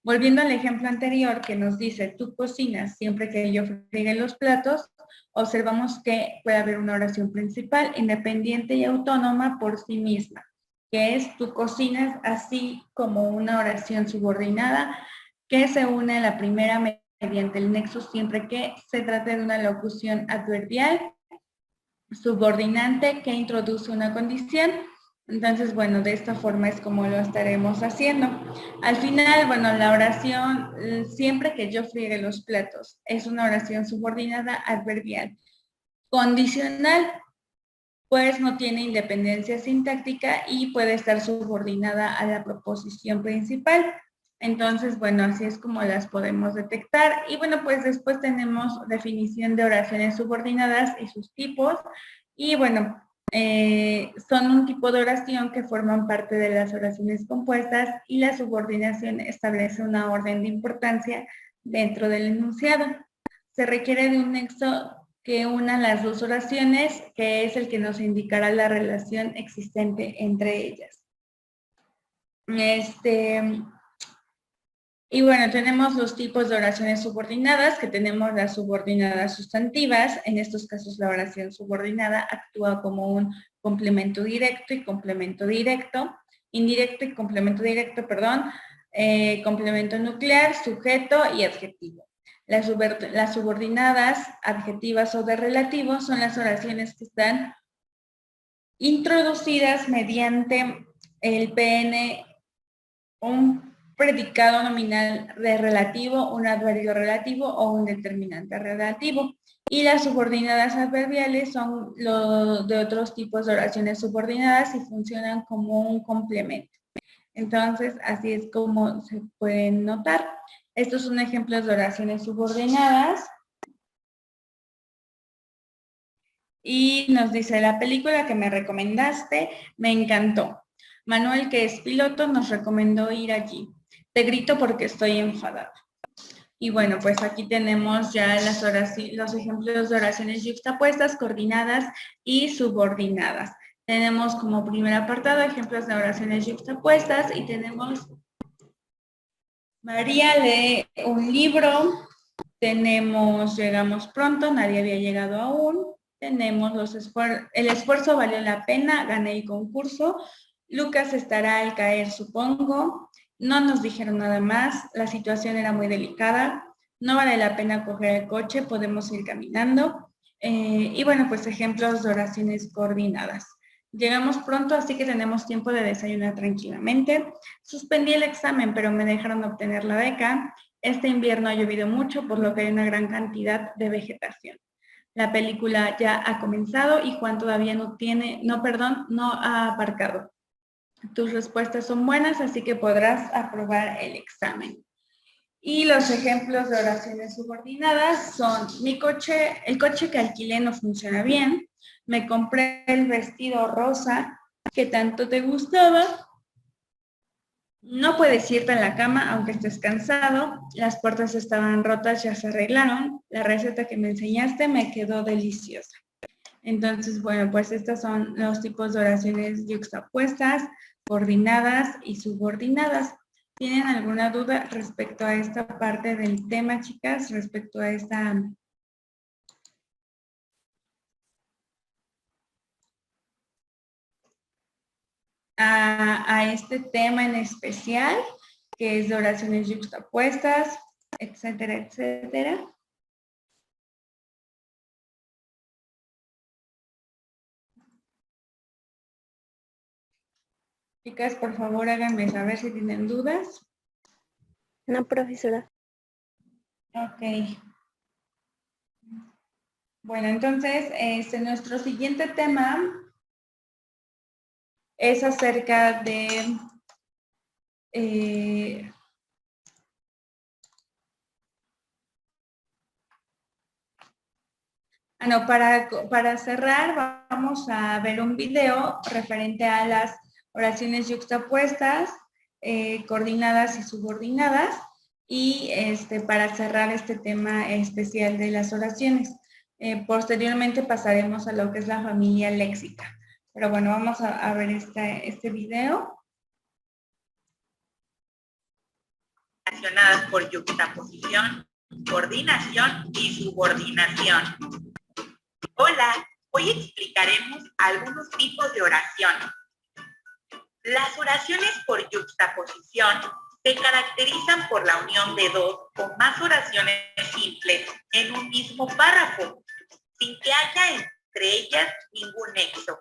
Volviendo al ejemplo anterior que nos dice, tú cocinas siempre que yo friegue los platos, observamos que puede haber una oración principal independiente y autónoma por sí misma, que es tú cocinas, así como una oración subordinada que se une a la primera mediante el nexo siempre que se trate de una locución adverbial subordinante que introduce una condición. Entonces, bueno, de esta forma es como lo estaremos haciendo. Al final, bueno, la oración, siempre que yo friegue los platos, es una oración subordinada adverbial. Condicional, pues no tiene independencia sintáctica y puede estar subordinada a la proposición principal. Entonces, bueno, así es como las podemos detectar. Y bueno, pues después tenemos definición de oraciones subordinadas y sus tipos. Y bueno, son un tipo de oración que forman parte de las oraciones compuestas y la subordinación establece una orden de importancia dentro del enunciado. Se requiere de un nexo que una las dos oraciones, que es el que nos indicará la relación existente entre ellas. Y bueno, tenemos los tipos de oraciones subordinadas, que tenemos las subordinadas sustantivas. En estos casos, la oración subordinada actúa como un complemento directo y complemento directo, indirecto y complemento directo, perdón, complemento nuclear, sujeto y adjetivo. Las subordinadas adjetivas o de relativo son las oraciones que están introducidas mediante el PN, un predicado nominal de relativo, un adverbio relativo o un determinante relativo. Y las subordinadas adverbiales son de otros tipos de oraciones subordinadas y funcionan como un complemento. Entonces, así es como se pueden notar. Estos son ejemplos de oraciones subordinadas. Y nos dice, la película que me recomendaste me encantó. Manuel, que es piloto, nos recomendó ir allí. Te grito porque estoy enfadada. Y bueno, pues aquí tenemos ya los ejemplos de oraciones yuxtapuestas, coordinadas y subordinadas. Tenemos como primer apartado ejemplos de oraciones yuxtapuestas y tenemos María lee un libro, tenemos llegamos pronto, nadie había llegado aún, tenemos el esfuerzo valió la pena, gané el concurso, Lucas estará al caer supongo, no nos dijeron nada más, la situación era muy delicada, no vale la pena coger el coche, podemos ir caminando. Y bueno, pues ejemplos de oraciones coordinadas. Llegamos pronto, así que tenemos tiempo de desayunar tranquilamente. Suspendí el examen, pero me dejaron obtener la beca. Este invierno ha llovido mucho, por lo que hay una gran cantidad de vegetación. La película ya ha comenzado y Juan todavía no ha aparcado. Tus respuestas son buenas, así que podrás aprobar el examen. Y los ejemplos de oraciones subordinadas son, el coche que alquilé no funciona bien, me compré el vestido rosa que tanto te gustaba, no puedes irte en la cama aunque estés cansado, las puertas estaban rotas, ya se arreglaron, la receta que me enseñaste me quedó deliciosa. Entonces, bueno, pues estos son los tipos de oraciones yuxtapuestas, coordinadas y subordinadas. ¿Tienen alguna duda respecto a esta parte del tema, chicas? Respecto a este tema en especial, que es de oraciones yuxtapuestas, etcétera, etcétera. Chicas, por favor, háganme saber si tienen dudas. No, profesora. Ok. Bueno, entonces, nuestro siguiente tema es acerca de no, para cerrar vamos a ver un video referente a las oraciones yuxtapuestas, coordinadas y subordinadas, y para cerrar este tema especial de las oraciones. Posteriormente pasaremos a lo que es la familia léxica. Pero bueno, vamos a ver este video. Relacionadas por yuxtaposición, coordinación y subordinación. Hola, hoy explicaremos algunos tipos de oración. Las oraciones por yuxtaposición se caracterizan por la unión de dos o más oraciones simples en un mismo párrafo, sin que haya entre ellas ningún nexo.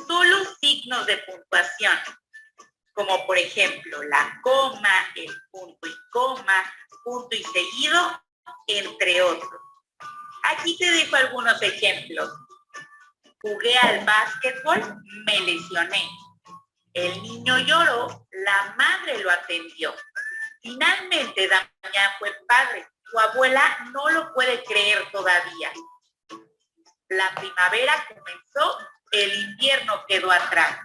Solo signos de puntuación, como por ejemplo la coma, el punto y coma, punto y seguido, entre otros. Aquí te dejo algunos ejemplos. Jugué al básquetbol, me lesioné. El niño lloró, la madre lo atendió. Finalmente, Damián fue padre. Su abuela no lo puede creer todavía. La primavera comenzó, el invierno quedó atrás.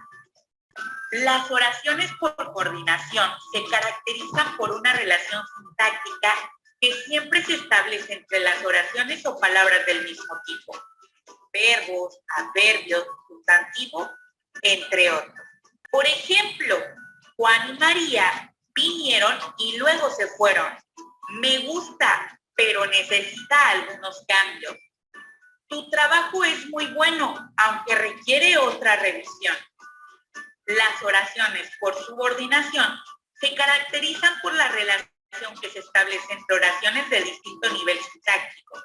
Las oraciones por coordinación se caracterizan por una relación sintáctica que siempre se establece entre las oraciones o palabras del mismo tipo. Verbos, adverbios, sustantivos, entre otros. Por ejemplo, Juan y María vinieron y luego se fueron. Me gusta, pero necesita algunos cambios. Tu trabajo es muy bueno, aunque requiere otra revisión. Las oraciones por subordinación se caracterizan por la relación que se establece entre oraciones de distinto nivel sintáctico,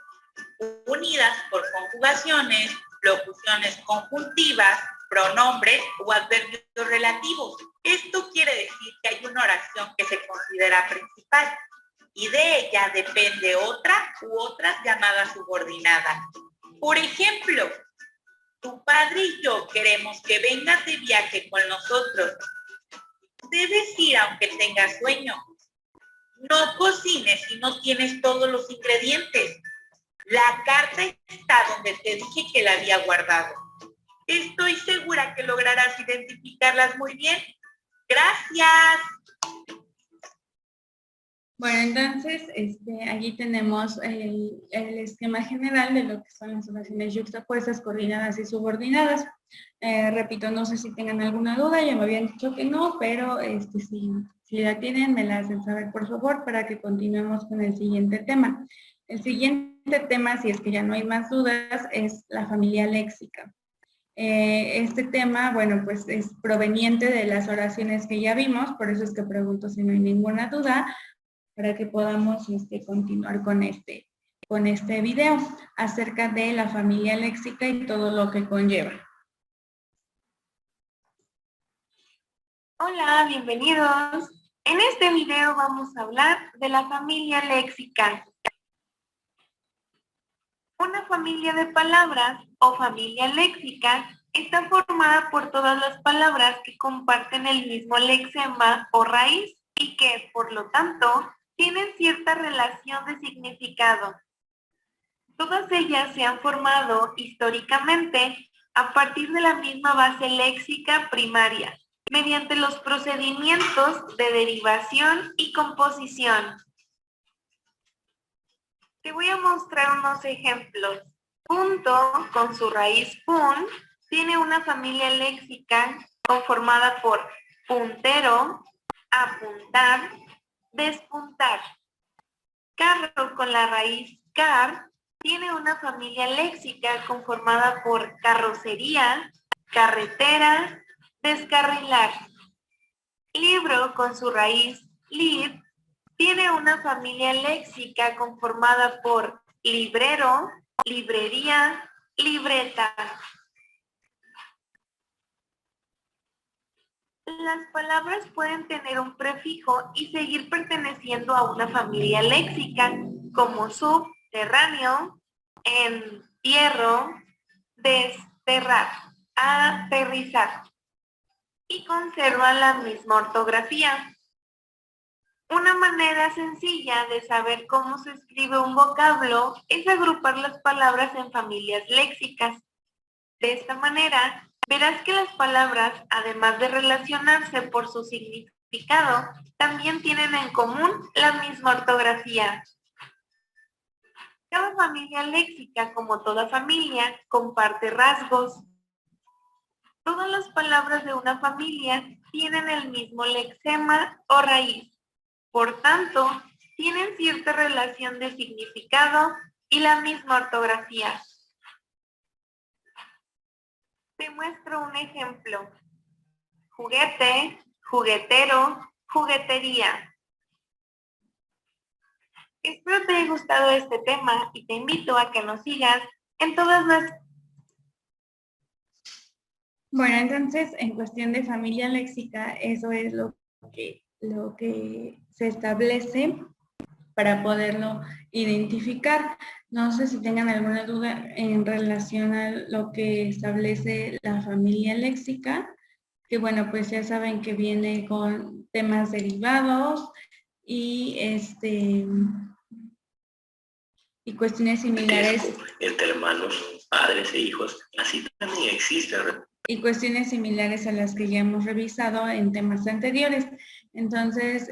unidas por conjugaciones, locuciones conjuntivas, pronombres o adverbios relativos. Esto quiere decir que hay una oración que se considera principal y de ella depende otra u otras llamadas subordinadas. Por ejemplo, tu padre y yo queremos que vengas de viaje con nosotros. Debes ir aunque tengas sueño. No cocines si no tienes todos los ingredientes. La carta está donde te dije que la había guardado. Estoy segura que lograrás identificarlas muy bien. Gracias. Bueno, entonces, allí tenemos el esquema general de lo que son las oraciones yuxtapuestas, coordinadas y subordinadas. Repito, no sé si tengan alguna duda, ya me habían dicho que no, pero si la tienen, me la hacen saber, por favor, para que continuemos con el siguiente tema. El siguiente tema, si es que ya no hay más dudas, es la familia léxica. Este tema, bueno, pues es proveniente de las oraciones que ya vimos, por eso es que pregunto si no hay ninguna duda, para que podamos continuar con este video acerca de la familia léxica y todo lo que conlleva. Hola, bienvenidos. En este video vamos a hablar de la familia léxica. Una familia de palabras o familia léxica está formada por todas las palabras que comparten el mismo lexema o raíz y que, por lo tanto, tienen cierta relación de significado. Todas ellas se han formado históricamente a partir de la misma base léxica primaria, mediante los procedimientos de derivación y composición. Te voy a mostrar unos ejemplos. Punto, con su raíz pun, tiene una familia léxica conformada por puntero, apuntar, despuntar. Carro, con la raíz car, tiene una familia léxica conformada por carrocería, carretera, descarrilar. Libro, con su raíz lib, tiene una familia léxica conformada por librero, librería, libreta. Las palabras pueden tener un prefijo y seguir perteneciendo a una familia léxica, como subterráneo, entierro, desterrar, aterrizar, y conserva la misma ortografía. Una manera sencilla de saber cómo se escribe un vocablo es agrupar las palabras en familias léxicas. De esta manera, verás que las palabras, además de relacionarse por su significado, también tienen en común la misma ortografía. Cada familia léxica, como toda familia, comparte rasgos. Todas las palabras de una familia tienen el mismo lexema o raíz. Por tanto, tienen cierta relación de significado y la misma ortografía. Te muestro un ejemplo. Juguete, juguetero, juguetería. Espero te haya gustado este tema y te invito a que nos sigas en todas las... Bueno, entonces, en cuestión de familia léxica, eso es lo que se establece para poderlo identificar. No sé si tengan alguna duda en relación a lo que establece la familia léxica, que bueno, pues ya saben que viene con temas derivados y y cuestiones similares. Entre hermanos, padres e hijos, así también existe. Y cuestiones similares a las que ya hemos revisado en temas anteriores. Entonces,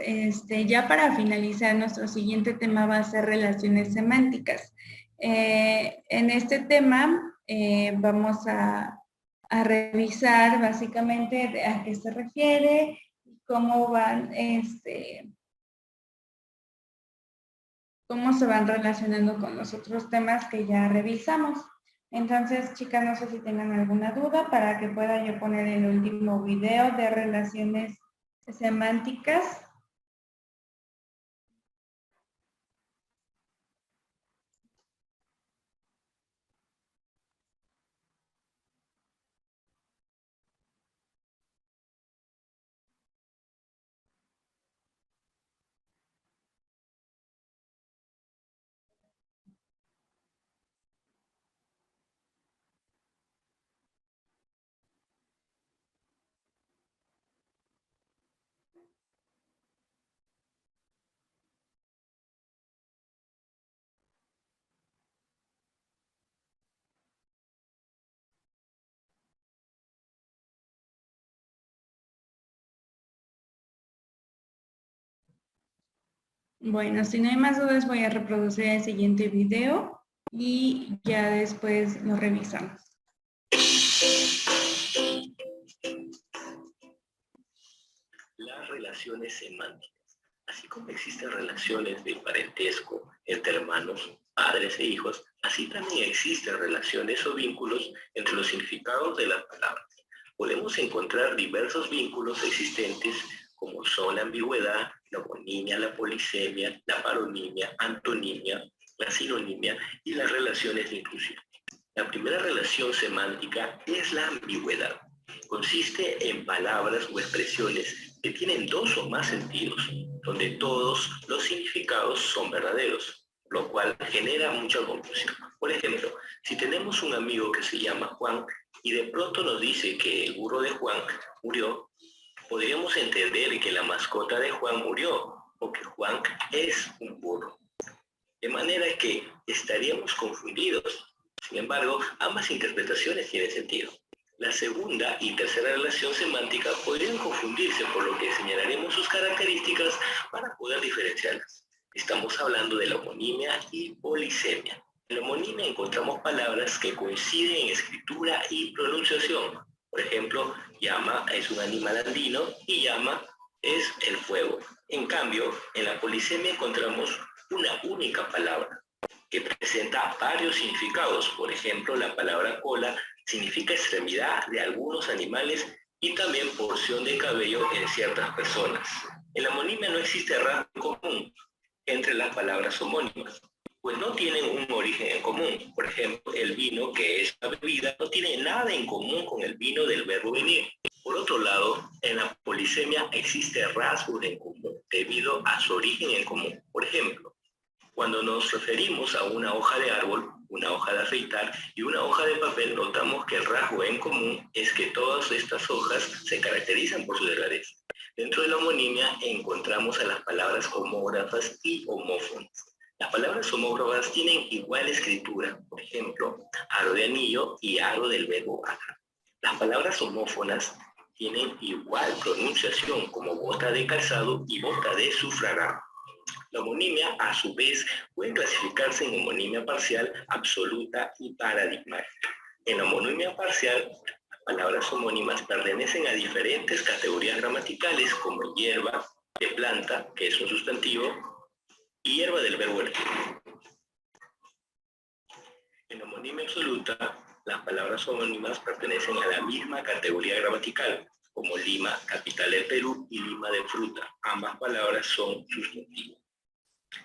ya para finalizar, nuestro siguiente tema va a ser relaciones semánticas. En este tema vamos a revisar básicamente a qué se refiere, cómo van, cómo se van relacionando con los otros temas que ya revisamos. Entonces, chicas, no sé si tengan alguna duda para que pueda yo poner el último video de relaciones semánticas. Bueno, si no hay más dudas, voy a reproducir el siguiente video y ya después lo revisamos. Las relaciones semánticas. Así como existen relaciones de parentesco entre hermanos, padres e hijos, así también existen relaciones o vínculos entre los significados de las palabras. Podemos encontrar diversos vínculos existentes como son la ambigüedad, la homonimia, la polisemia, la paronimia, antonimia, la sinonimia y las relaciones de inclusión. La primera relación semántica es la ambigüedad. Consiste en palabras o expresiones que tienen dos o más sentidos, donde todos los significados son verdaderos, lo cual genera mucha confusión. Por ejemplo, si tenemos un amigo que se llama Juan y de pronto nos dice que el burro de Juan murió, podríamos entender que la mascota de Juan murió o que Juan es un burro. De manera que estaríamos confundidos. Sin embargo, ambas interpretaciones tienen sentido. La segunda y tercera relación semántica podrían confundirse, por lo que señalaremos sus características para poder diferenciarlas. Estamos hablando de la homonimia y polisemia. En la homonimia encontramos palabras que coinciden en escritura y pronunciación. Por ejemplo, llama es un animal andino y llama es el fuego. En cambio, en la polisemia encontramos una única palabra que presenta varios significados. Por ejemplo, la palabra cola significa extremidad de algunos animales y también porción de cabello en ciertas personas. En la homonimia no existe rasgo común entre las palabras homónimas, pues no tienen un origen en común. Por ejemplo, el vino, que es la bebida, no tiene nada en común con el vino del verbo venir. Por otro lado, en la polisemia existe rasgos en común debido a su origen en común. Por ejemplo, Cuando nos referimos a una hoja de árbol, una hoja de afeitar y una hoja de papel, notamos que el rasgo en común es que todas estas hojas se caracterizan por su delgadez. Dentro de la homonimia encontramos a las palabras homógrafas y homófonas. Las palabras homógrafas tienen igual escritura, por ejemplo, aro de anillo y aro del verbo agar. Las palabras homófonas tienen igual pronunciación como bota de calzado y bota de sufragar. La homonimia, a su vez, puede clasificarse en homonimia parcial, absoluta y paradigmática. En la homonimia parcial, las palabras homónimas pertenecen a diferentes categorías gramaticales como hierba de planta, que es un sustantivo, y hierba del verbo elegir. En homonimia absoluta, las palabras homónimas pertenecen a la misma categoría gramatical, como Lima, capital del Perú, y Lima de fruta. Ambas palabras son sustantivos.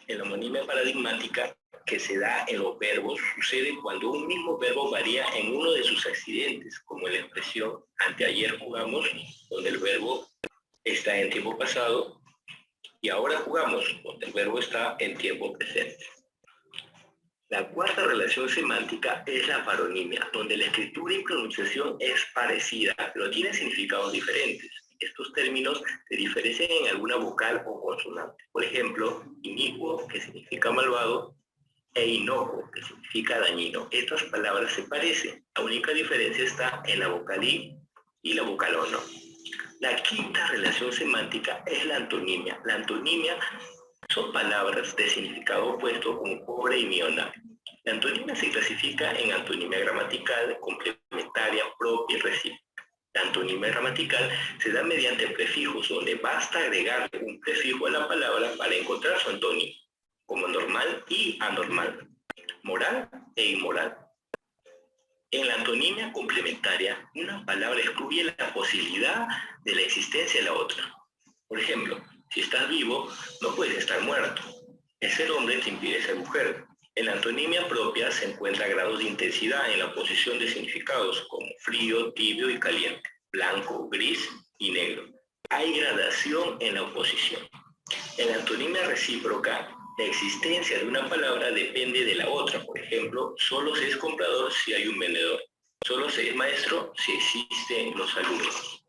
En la homonimia paradigmática, que se da en los verbos, sucede cuando un mismo verbo varía en uno de sus accidentes, como en la expresión anteayer jugamos, donde el verbo está en tiempo pasado, y ahora jugamos, donde el verbo está en tiempo presente. La cuarta relación semántica es la paronimia, donde la escritura y pronunciación es parecida, pero tiene significados diferentes. Estos términos se diferencian en alguna vocal o consonante. Por ejemplo, inicuo, que significa malvado, e inocuo, que significa dañino. Estas palabras se parecen. La única diferencia está en la vocal I y la vocal O no. La quinta relación semántica es la antonimia. La antonimia son palabras de significado opuesto como pobre y millonario. La antonimia se clasifica en antonimia gramatical, complementaria, propia y recíproca. La antonimia gramatical se da mediante prefijos, donde basta agregar un prefijo a la palabra para encontrar su antónimo, como normal y anormal, moral e inmoral. En la antonimia complementaria, una palabra excluye la posibilidad de la existencia de la otra. Por ejemplo, si estás vivo, no puedes estar muerto. El ser hombre te impide ser mujer. En la antonimia propia se encuentra grados de intensidad en la oposición de significados como frío, tibio y caliente, blanco, gris y negro. Hay gradación en la oposición. En la antonimia recíproca, la existencia de una palabra depende de la otra. Por ejemplo, solo se es comprador si hay un vendedor. Solo se es maestro si existen los alumnos.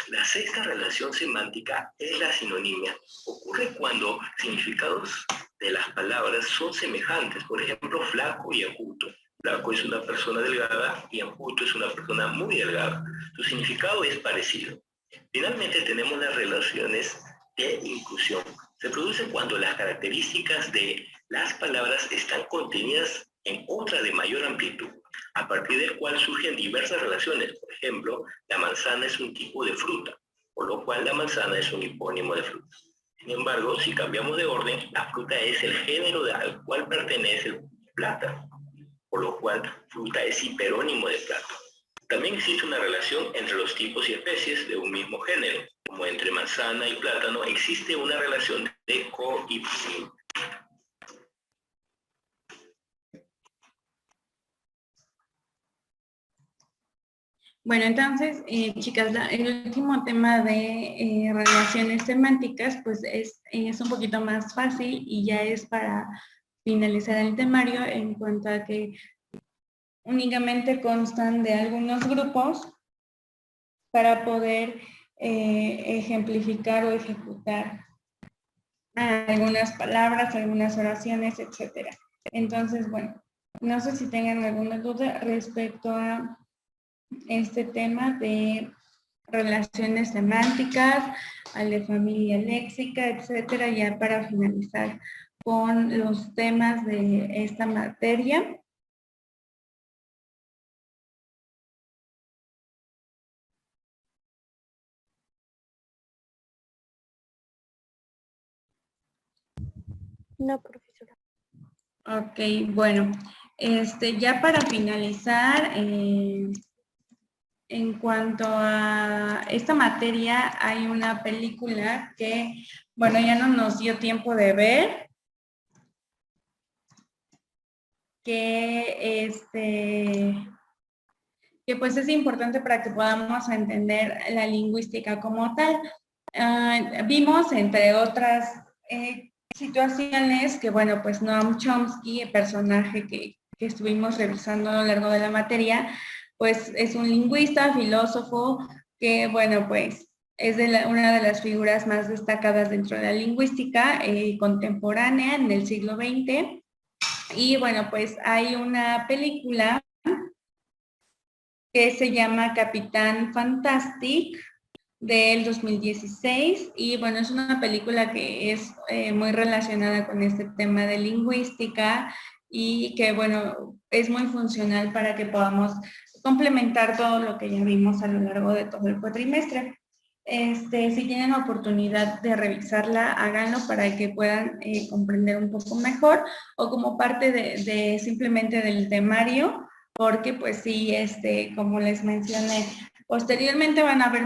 La sexta relación semántica es la sinonimia. Ocurre cuando significados de las palabras son semejantes. Por ejemplo, flaco y enjuto. Flaco es una persona delgada y enjuto es una persona muy delgada. Su significado es parecido. Finalmente tenemos las relaciones de inclusión. Se produce cuando las características de las palabras están contenidas en otra de mayor amplitud, a partir del cual surgen diversas relaciones. Por ejemplo, la manzana es un tipo de fruta, por lo cual la manzana es un hipónimo de fruta. Sin embargo, si cambiamos de orden, la fruta es el género al cual pertenece el plátano, por lo cual fruta es hiperónimo de plátano. También existe una relación entre los tipos y especies de un mismo género, como entre manzana y plátano existe una relación de cohibismo. Bueno, entonces, chicas, el último tema de relaciones semánticas, pues es un poquito más fácil y ya es para finalizar el temario en cuanto a que únicamente constan de algunos grupos para poder ejemplificar o ejecutar algunas palabras, algunas oraciones, etcétera. Entonces, bueno, no sé si tengan alguna duda respecto a este tema de relaciones semánticas, al de familia léxica, etcétera, ya para finalizar con los temas de esta materia. No, profesora. Ok, bueno, ya para finalizar, en cuanto a esta materia, hay una película que, bueno, ya no nos dio tiempo de ver, que pues es importante para que podamos entender la lingüística como tal. Vimos, entre otras situaciones que, bueno, pues Noam Chomsky, el personaje que estuvimos revisando a lo largo de la materia, pues es un lingüista, filósofo, que, bueno, pues es una de las figuras más destacadas dentro de la lingüística contemporánea en el siglo XX. Y, bueno, pues hay una película que se llama Capitán Fantastic, del 2016, y bueno, es una película que es muy relacionada con este tema de lingüística y que bueno, es muy funcional para que podamos complementar todo lo que ya vimos a lo largo de todo el cuatrimestre. Si tienen oportunidad de revisarla, háganlo para que puedan comprender un poco mejor o como parte de simplemente del temario, porque pues sí, como les mencioné, posteriormente van a haber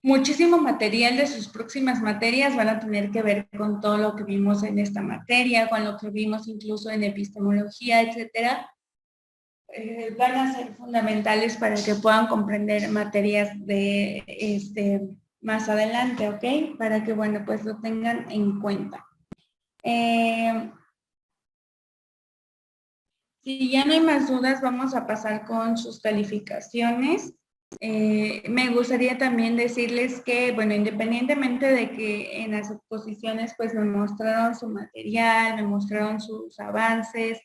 muchísimo material de sus próximas materias, van a tener que ver con todo lo que vimos en esta materia, con lo que vimos incluso en epistemología, etcétera. Van a ser fundamentales para que puedan comprender materias de más adelante, ¿ok? Para que, bueno, pues lo tengan en cuenta. Si ya no hay más dudas, vamos a pasar con sus calificaciones. Me gustaría también decirles que, bueno, independientemente de que en las exposiciones pues me mostraron su material, me mostraron sus avances,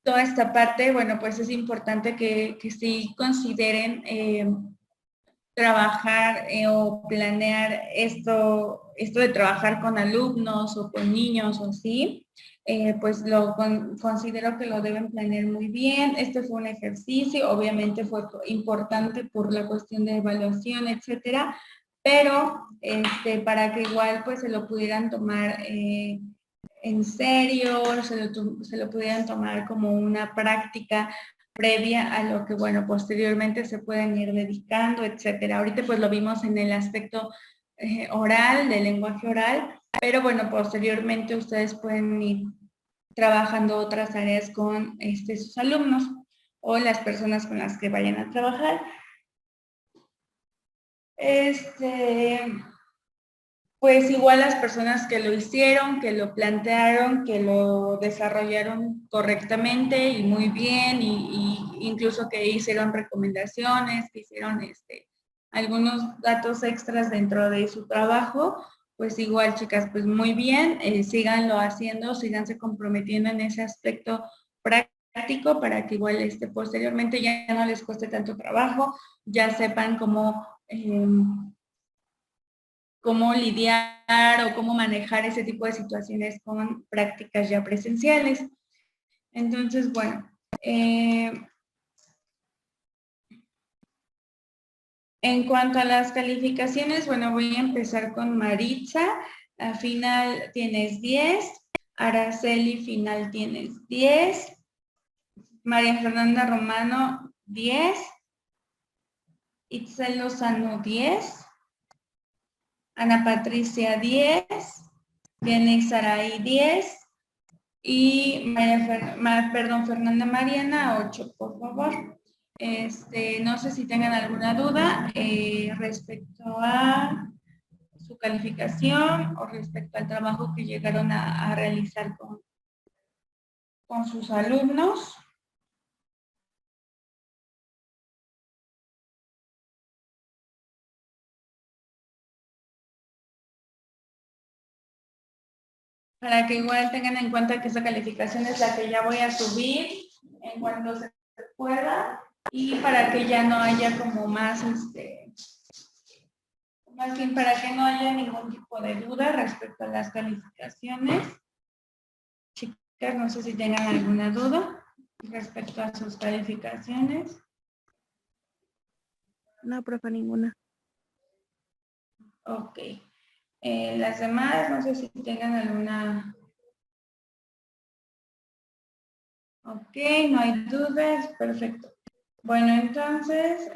toda esta parte, bueno, pues es importante que sí consideren trabajar o planear esto de trabajar con alumnos o con niños o así, pues considero que lo deben planear muy bien. Este fue un ejercicio, obviamente fue importante por la cuestión de evaluación, etcétera, pero para que igual pues se lo pudieran tomar en serio, se lo pudieran tomar como una práctica previa a lo que, bueno, posteriormente se pueden ir dedicando, etcétera. Ahorita pues lo vimos en el aspecto oral, del lenguaje oral, pero bueno, posteriormente ustedes pueden ir trabajando otras áreas con sus alumnos o las personas con las que vayan a trabajar. Pues igual las personas que lo hicieron, que lo plantearon, que lo desarrollaron correctamente y muy bien, y incluso que hicieron recomendaciones, que hicieron algunos datos extras dentro de su trabajo, pues igual, chicas, pues muy bien, síganlo haciendo, síganse comprometiendo en ese aspecto práctico para que igual posteriormente ya no les cueste tanto trabajo, ya sepan cómo lidiar o cómo manejar ese tipo de situaciones con prácticas ya presenciales. Entonces, bueno, en cuanto a las calificaciones, bueno, voy a empezar con Maritza. Al final tienes 10, Araceli final tienes 10, María Fernanda Romano 10, Itzel Lozano 10, Ana Patricia 10, Diana Saray 10, y Fernanda Mariana 8, por favor. No sé si tengan alguna duda respecto a su calificación o respecto al trabajo que llegaron a realizar con sus alumnos. Para que igual tengan en cuenta que esa calificación es la que ya voy a subir en cuanto se pueda, y para que ya no haya como más bien para que no haya ningún tipo de duda respecto a las calificaciones. Chicas, no sé si tengan alguna duda respecto a sus calificaciones. No, profe, ninguna. Ok. Las demás, no sé si tengan alguna. Ok, no hay dudas, perfecto. Bueno, entonces,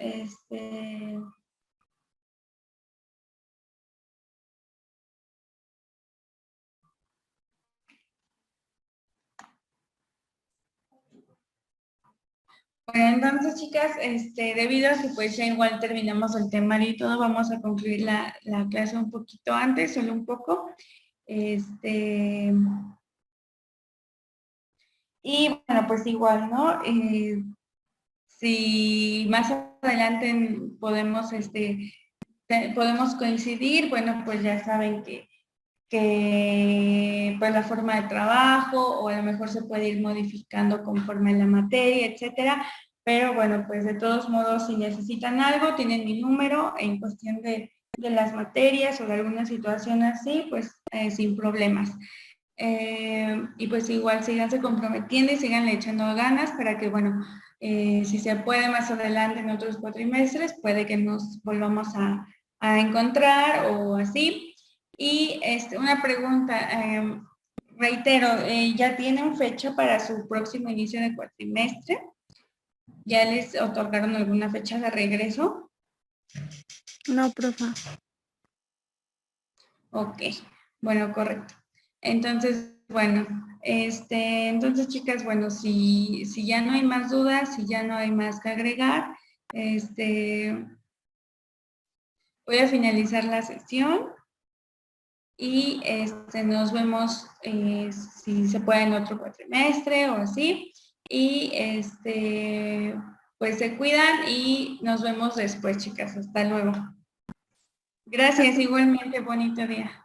Bueno, entonces, chicas, debido a que pues ya igual terminamos el temario y todo, vamos a concluir la clase un poquito antes, solo un poco. Y bueno, pues igual, ¿no? Si más adelante podemos, podemos coincidir, bueno, pues ya saben que pues la forma de trabajo o a lo mejor se puede ir modificando conforme a la materia, etcétera. Pero bueno, pues de todos modos, si necesitan algo, tienen mi número en cuestión de las materias o de alguna situación así, pues sin problemas. Y pues igual síganse comprometiendo y síganle echando ganas para que, bueno, si se puede más adelante en otros cuatrimestres, puede que nos volvamos a encontrar o así. Y una pregunta, reitero, ¿ya tienen fecha para su próximo inicio de cuatrimestre? ¿Ya les otorgaron alguna fecha de regreso? No, profa. Ok, bueno, correcto. Entonces, bueno, entonces chicas, bueno, si ya no hay más dudas, si ya no hay más que agregar, voy a finalizar la sesión y nos vemos si se puede en otro cuatrimestre o así. Y pues se cuidan y nos vemos después, chicas. Hasta luego. Gracias, igualmente, bonito día.